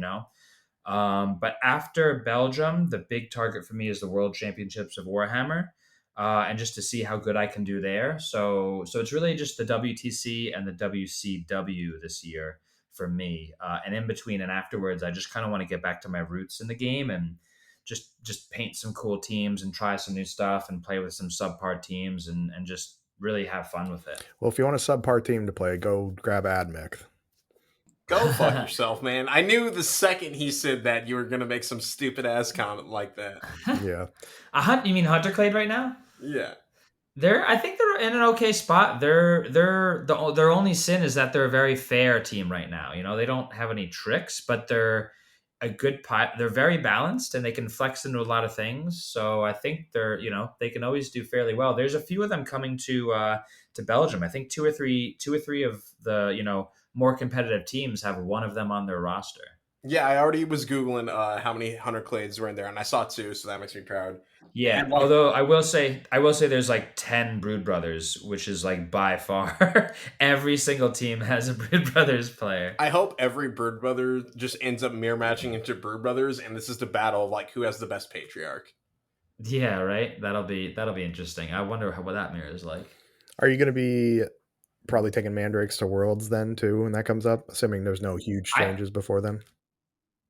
But after Belgium, the big target for me is the World Championships of Warhammer, and just to see how good I can do there. So it's really just the WTC and the WCW this year for me. And in between and afterwards, I just kind of want to get back to my roots in the game and just paint some cool teams and try some new stuff and play with some subpar teams and just really have fun with it. Well, if you want a subpar team to play, go grab Admech. Go fuck yourself, man. I knew the second he said that you were going to make some stupid ass comment like that. Yeah. You mean Hunterclade right now? Yeah. I think they're in an okay spot. Their only sin is that they're a very fair team right now. They don't have any tricks, but they're a good pot. They're very balanced and they can flex into a lot of things. So I think they can always do fairly well. There's a few of them coming to Belgium. I think two or three of the more competitive teams have one of them on their roster. Yeah, I already was Googling how many Hunterclades were in there, and I saw 2, so that makes me proud. Yeah, although I will say there's like 10 Brood Brothers, which is like by far every single team has a Brood Brothers player. I hope every Brood Brother just ends up mirror matching into Brood Brothers, and this is the battle of like who has the best patriarch. Yeah, right. That'll be interesting. I wonder what that mirror is like. Are you going to be probably taking Mandrakes to Worlds then too when that comes up? Assuming there's no huge changes before then.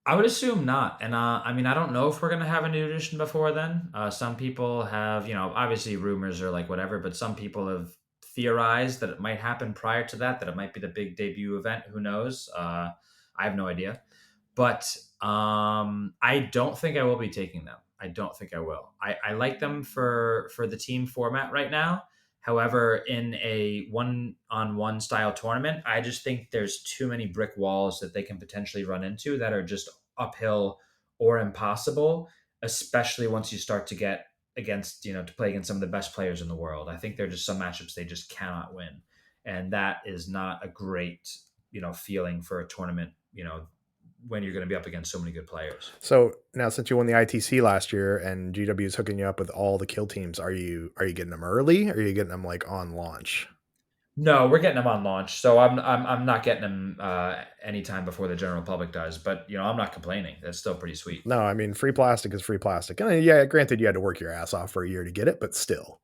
I would assume not. And I mean, I don't know if we're going to have a new edition before then. Some people have, obviously rumors are like whatever, but some people have theorized that it might happen prior to that it might be the big debut event. Who knows? I have no idea. But I don't think I will be taking them. I don't think I will. I like them for the team format right now. However, in a one-on-one style tournament, I just think there's too many brick walls that they can potentially run into that are just uphill or impossible, especially once you start to get against, to play against some of the best players in the world. I think there are just some matchups they just cannot win. And that is not a great, feeling for a tournament, when you're going to be up against so many good players. So now, since you won the ITC last year and GW is hooking you up with all the kill teams, are you getting them early, or are you getting them like on launch? No, we're getting them on launch, so I'm not getting them anytime before the general public does. But I'm not complaining. That's still pretty sweet. No, I mean, free plastic is free plastic. And yeah, granted, you had to work your ass off for a year to get it, but still.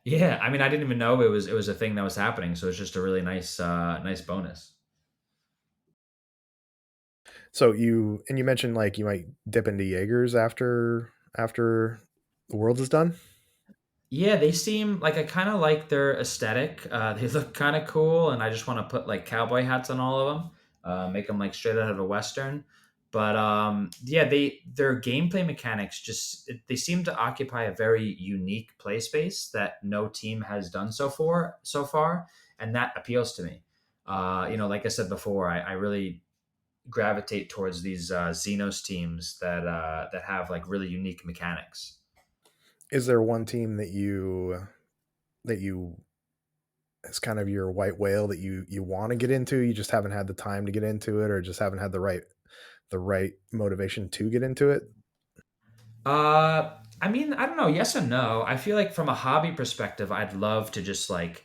Yeah, I mean, I didn't even know it was a thing that was happening, so it's just a really nice bonus. So you mentioned like you might dip into Jaegers after the world is done. Yeah, they seem like I kind of like their aesthetic. They look kind of cool, and I just want to put like cowboy hats on all of them, make them like straight out of a western. But yeah, their gameplay mechanics they seem to occupy a very unique play space that no team has done so far, and that appeals to me. Like I said before, I really gravitate towards these Xenos teams that have like really unique mechanics. Is there one team that you is kind of your white whale that you want to get into? You just haven't had the time to get into it, or just haven't had the right motivation to get into it? I mean, I don't know. Yes and no. I feel like from a hobby perspective, I'd love to just like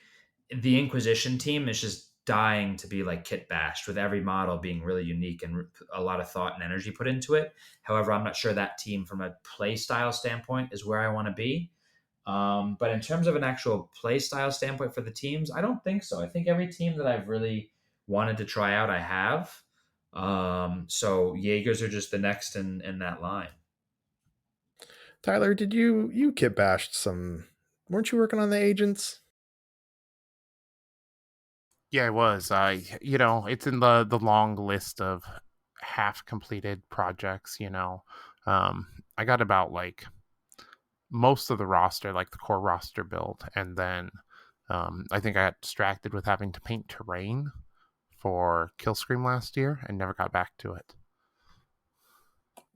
the Inquisition team is just dying to be like kit bashed with every model being really unique and a lot of thought and energy put into it. However, I'm not sure that team from a play style standpoint is where I want to be. But in terms of an actual play style standpoint for the teams, I don't think so. I think every team that I've really wanted to try out, I have. So Jaegers are just the next in that line. Tyler, did you kit bashed some? Weren't you working on the agents? Yeah, I was. It's in the long list of half completed projects. I got about like most of the roster, like the core roster build, and then I think I got distracted with having to paint terrain for Killscream last year and never got back to it.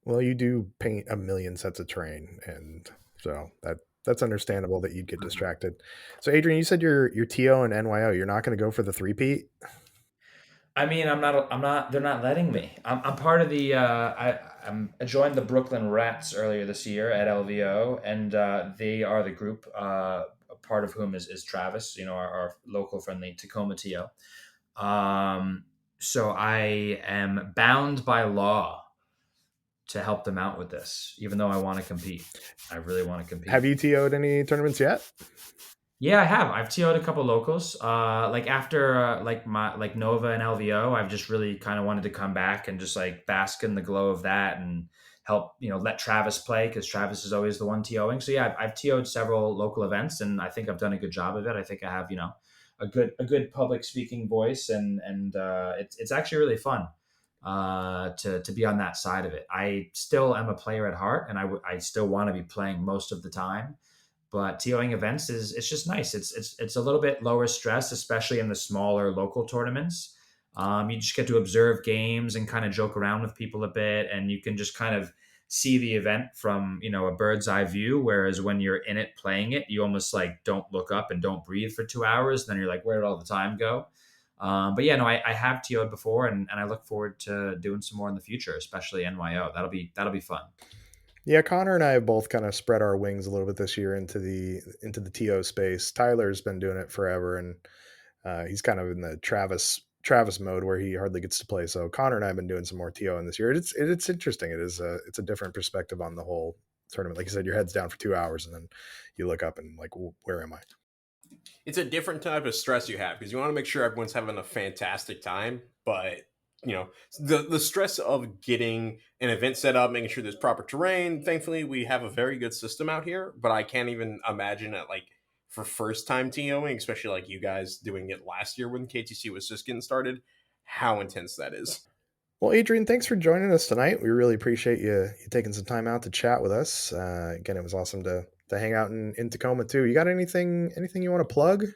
Well, you do paint a million sets of terrain, and so that's understandable that you'd get distracted. So, Adrian, you said you're TO and NYO. You're not going to go for the three-peat? I mean, I'm not. I'm not. They're not letting me. I'm part of the. I joined the Brooklyn Rats earlier this year at LVO, and they are the group. A part of whom is Travis. Our local friendly Tacoma TO. So I am bound by law to help them out with this, even though I want to compete. I really want to compete. Have you TO'd any tournaments yet? Yeah, I have. I've TO'd a couple locals. Like after like Nova and LVO, I've just really kind of wanted to come back and just like bask in the glow of that and help let Travis play because Travis is always the one TOing. So yeah, I've TO'd several local events and I think I've done a good job of it. I think I have a good public speaking voice and it's actually really fun to be on that side of it. I still am a player at heart and I still want to be playing most of the time. But TOing events it's just nice. It's a little bit lower stress, especially in the smaller local tournaments. You just get to observe games and kind of joke around with people a bit, and you can just kind of see the event from a bird's eye view. Whereas when you're in it playing it, you almost like don't look up and don't breathe for 2 hours. And then you're like, where did all the time go? But yeah, no, I have TO'd before, and I look forward to doing some more in the future, especially NYO. That'll be fun. Yeah, Connor and I have both kind of spread our wings a little bit this year into the TO space. Tyler's been doing it forever, and he's kind of in the Travis mode where he hardly gets to play. So Connor and I have been doing some more TO in this year. It's interesting. It's a different perspective on the whole tournament. Like you said, your head's down for 2 hours, and then you look up and like, where am I? It's a different type of stress you have because you want to make sure everyone's having a fantastic time, but the stress of getting an event set up, making sure there's proper terrain. Thankfully, we have a very good system out here, but I can't even imagine it like for first time TOing, especially like you guys doing it last year when KTC was just getting started, how intense that is. Well, Adrian, thanks for joining us tonight. We really appreciate you taking some time out to chat with us. Again, it was awesome to hang out in Tacoma too. You got anything you want to plug?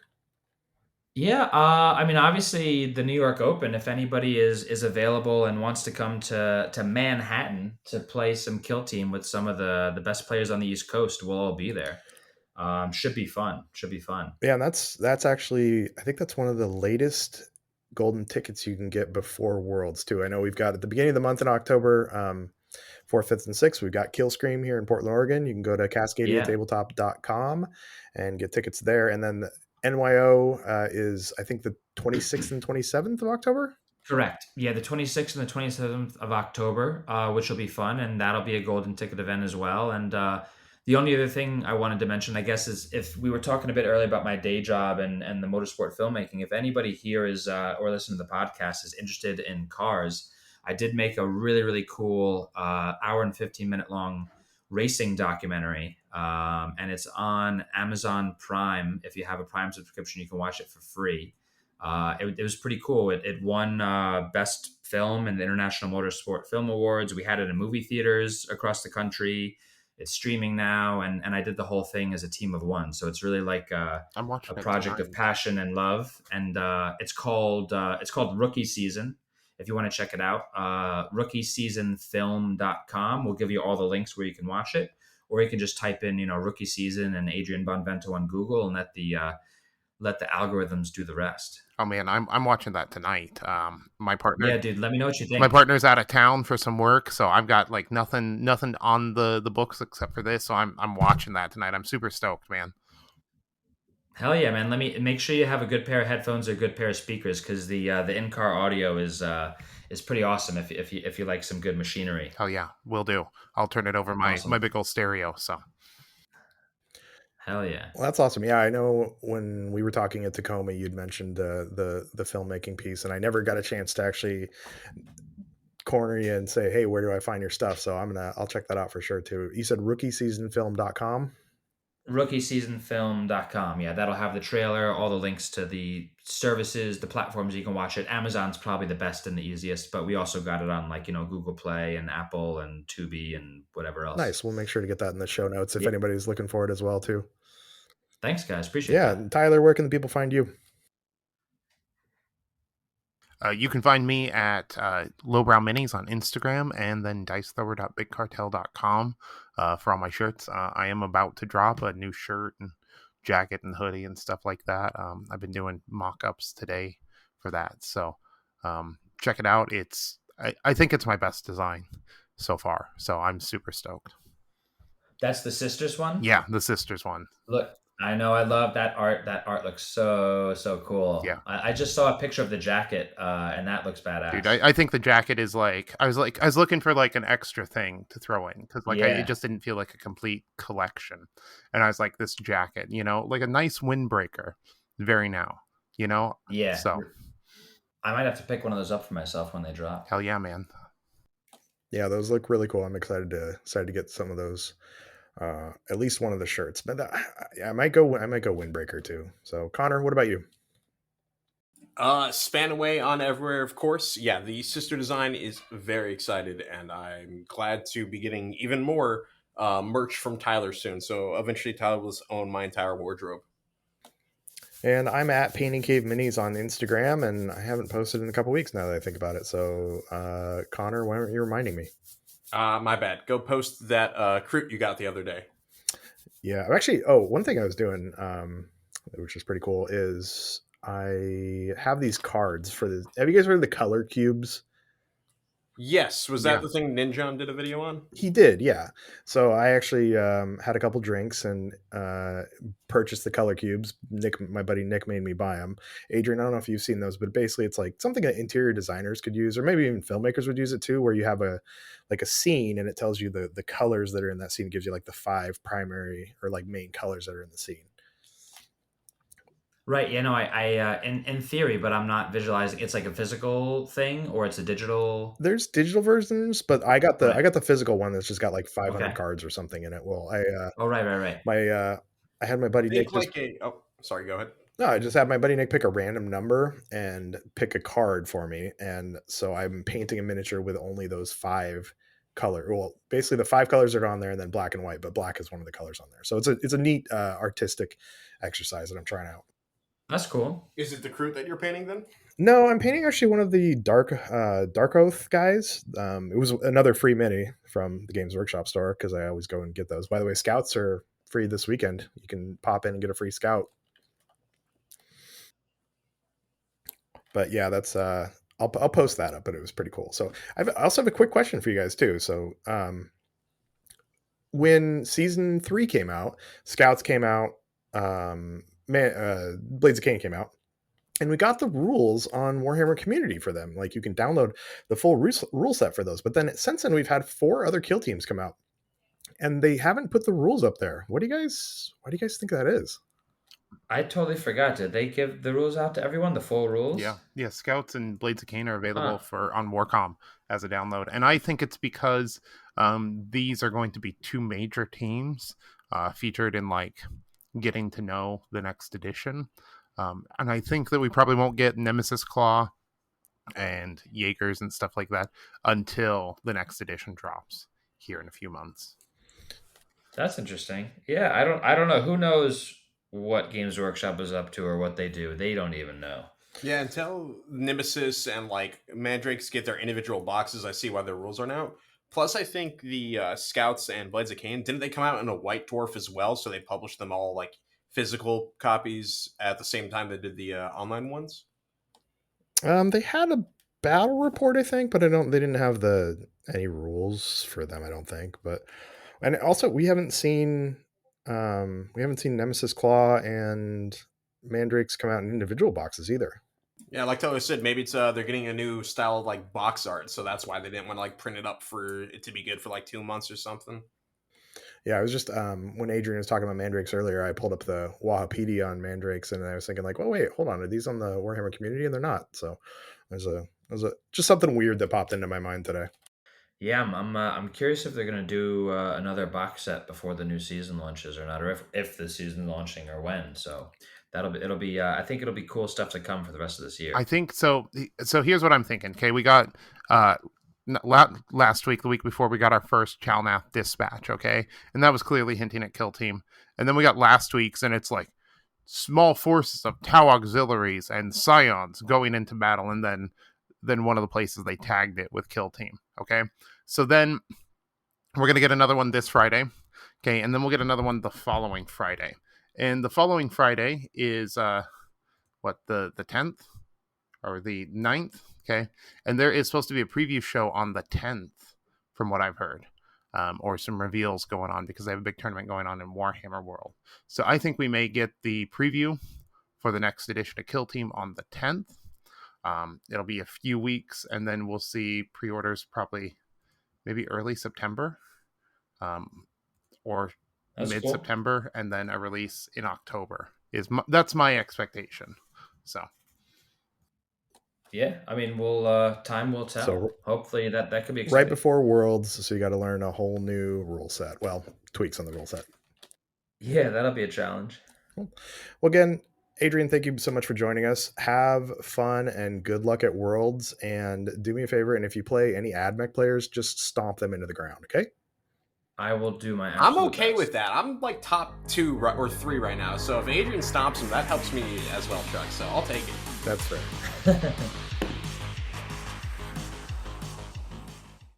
Yeah, I mean, obviously the New York Open. If anybody is available and wants to come to Manhattan to play some kill team with some of the best players on the East Coast, we'll all be there. Should be fun. Should be fun. Yeah, and that's actually I think that's one of the latest golden tickets you can get before Worlds too. I know we've got at the beginning of the month in October, 4th, 5th, and 6th, we've got Kill Scream here in Portland, Oregon. You can go to cascadiatabletop.com and get tickets there. And then the NYO is, I think, the 26th and 27th of October. Correct. Yeah, the 26th and the 27th of October, which will be fun, and that'll be a golden ticket event as well. And the only other thing I wanted to mention, I guess, is if we were talking a bit earlier about my day job and the motorsport filmmaking, if anybody here is or listening to the podcast is interested in cars, I did make a really, really cool hour and 15-minute long racing documentary. And it's on Amazon Prime. If you have a Prime subscription, you can watch it for free. It was pretty cool. It won Best Film in the International Motorsport Film Awards. We had it in movie theaters across the country. It's streaming now, and I did the whole thing as a team of one. So it's really like I'm watching a it project tonight. of passion and love. And it's called Rookie Season. If you want to check it out, rookieseasonfilm.com will give you all the links where you can watch it, or you can just type in Rookie Season and Adrian Bonvento on Google and let the algorithms do the rest. Oh man, I'm watching that tonight. My partner, Yeah, dude, let me know what you think. my partner's out of town for some work, so I've got like nothing on the books except for this. So I'm watching that tonight. I'm super stoked, man. Hell yeah, man! Let me make sure you have a good pair of headphones or a good pair of speakers, because the in-car audio is pretty awesome if you like some good machinery. Hell yeah, will do. I'll turn it over my Awesome. big old stereo. So Hell yeah. Well, that's awesome. Yeah, I know when we were talking at Tacoma, you'd mentioned the filmmaking piece, and I never got a chance to actually corner you and say, "Hey, where do I find your stuff?" So I'll check that out for sure too. You said rookieseasonfilm.com. Rookieseasonfilm.com. Yeah, that'll have the trailer, all the links to the services, the platforms you can watch it. Amazon's probably the best and the easiest, but we also got it on Google Play and Apple and Tubi and whatever else. Nice. We'll make sure to get that in the show notes if Yeah. anybody's looking for it as well too. Thanks, guys. Appreciate Yeah, that. Tyler, where can the people find you? you can find me at Lowbrow Minis on Instagram, and then dicethrower.bigcartel.com for all my shirts. I am about to drop a new shirt and jacket and hoodie and stuff like that. I've been doing mock-ups today for that, so check it out. I think it's my best design so far, so I'm super stoked. That's the sisters one? Yeah, the sisters one. Look, I know, I love that art. That art looks so cool. Yeah. I just saw a picture of the jacket, and that looks badass. Dude, I think the jacket is I was looking for like an extra thing to throw in, because it just didn't feel like a complete collection, and I was like, this jacket, like a nice windbreaker, very now, Yeah. So I might have to pick one of those up for myself when they drop. hell yeah, man. Yeah, those look really cool. I'm excited to get some of those. At least one of the shirts, but I might go windbreaker too. So Connor, what about you? Span away on everywhere, of course. Yeah, the sister design is very excited, and I'm glad to be getting even more merch from Tyler soon. So eventually Tyler will own my entire wardrobe. And I'm at Painting Cave Minis on Instagram, and I haven't posted in a couple weeks now that I think about it. So Connor, why aren't you reminding me? My bad. Go post that Kroot you got the other day. Yeah, I'm actually. Oh, one thing I was doing, which is pretty cool, is I have these cards for the. Have you guys heard of the color cubes? Yes, was that the thing Ninjon did a video on? He did, yeah. So I actually had a couple drinks and purchased the color cubes. My buddy Nick made me buy them. Adrian, I don't know if you've seen those, but basically it's like something that interior designers could use, or maybe even filmmakers would use it too, where you have a scene and it tells you the colors that are in that scene. It gives you like the 5 primary or like main colors that are in the scene. Right. I in theory, but I'm not visualizing. It's like a physical thing, or it's a digital. There's digital versions, but I got the physical one that's just got like 500 cards or something in it. Well, I had my buddy Nick. Sorry, go ahead. No, I just had my buddy Nick pick a random number and pick a card for me, and so I'm painting a miniature with only those 5 color. Well, basically the 5 colors are on there, and then black and white, but black is one of the colors on there. So it's a neat artistic exercise that I'm trying out. That's cool. Is it the Kroot that you're painting then? No, I'm painting actually one of the Dark Oath guys. It was another free mini from the Games Workshop store, because I always go and get those. By the way, scouts are free this weekend. You can pop in and get a free scout. But yeah, that's I'll post that up, but it was pretty cool. So I also have a quick question for you guys too. So when season 3 came out, Scouts came out, Blades of Cain came out, and we got the rules on Warhammer Community for them. Like you can download the full rule set for those. But then since then, we've had 4 other kill teams come out, and they haven't put the rules up there. Why do you guys think that is? I totally forgot. Did they give the rules out to everyone? The full rules? Yeah. Scouts and Blades of Cain are available Huh. on Warcom as a download, and I think it's because these are going to be 2 major teams featured in like getting to know the next edition, and I think that we probably won't get Nemesis Claw and Jaegers and stuff like that until the next edition drops here in a few months. That's interesting. Yeah, I don't know. Who knows what Games Workshop is up to or what they do? They don't even know. Yeah, until Nemesis and like Mandrakes get their individual boxes, I see why their rules aren't out. Plus, I think the Scouts and Blades of Cain, didn't they come out in a White Dwarf as well? So they published them all like physical copies at the same time they did the online ones. They had a battle report, I think, but they didn't have any rules for them, I don't think. But and also we haven't seen Nemesis Claw and Mandrakes come out in individual boxes either. Yeah, like Tyler said, maybe it's they're getting a new style of like box art, so that's why they didn't want to like print it up for it to be good for like 2 months or something. Yeah, I was just when Adrian was talking about Mandrakes earlier, I pulled up the Wahapedia on Mandrakes, and I was thinking like, oh wait, hold on, are these on the Warhammer Community? And they're not. So there's just something weird that popped into my mind today. Yeah, I'm curious if they're gonna do another box set before the new season launches or not, or if the season's launching or when. So it'll be I think it'll be cool stuff to come for the rest of this year. I think so. So here's what I'm thinking. Okay, we got last week, the week before, we got our first Chalnath dispatch. Okay, and that was clearly hinting at Kill Team. And then we got last week's, and it's like small forces of Tau auxiliaries and scions going into battle, and then one of the places they tagged it with Kill Team. Okay, so then we're gonna get another one this Friday. Okay, and then we'll get another one the following Friday. And the following Friday is the 10th or the 9th. Okay, and there is supposed to be a preview show on the 10th, from what I've heard, or some reveals going on because they have a big tournament going on in Warhammer World. So I think we may get the preview for the next edition of Kill Team on the 10th. It'll be a few weeks, and then we'll see pre-orders probably maybe early September, or mid-September, and then a release in October. That's my expectation. So. Yeah, I mean, time will tell. So hopefully that could be exciting. Right before Worlds, so you got to learn a whole new rule set. Well, tweaks on the rule set. Yeah, that'll be a challenge. Cool. Well, again, Adrian, thank you so much for joining us. Have fun and good luck at Worlds. And do me a favor, and if you play any AdMech players, just stomp them into the ground, okay? I will do my I'm okay best. with that. I'm like top 2 or 3 right now. So if Adrian stomps him, that helps me as well, Chuck. So I'll take it. That's fair.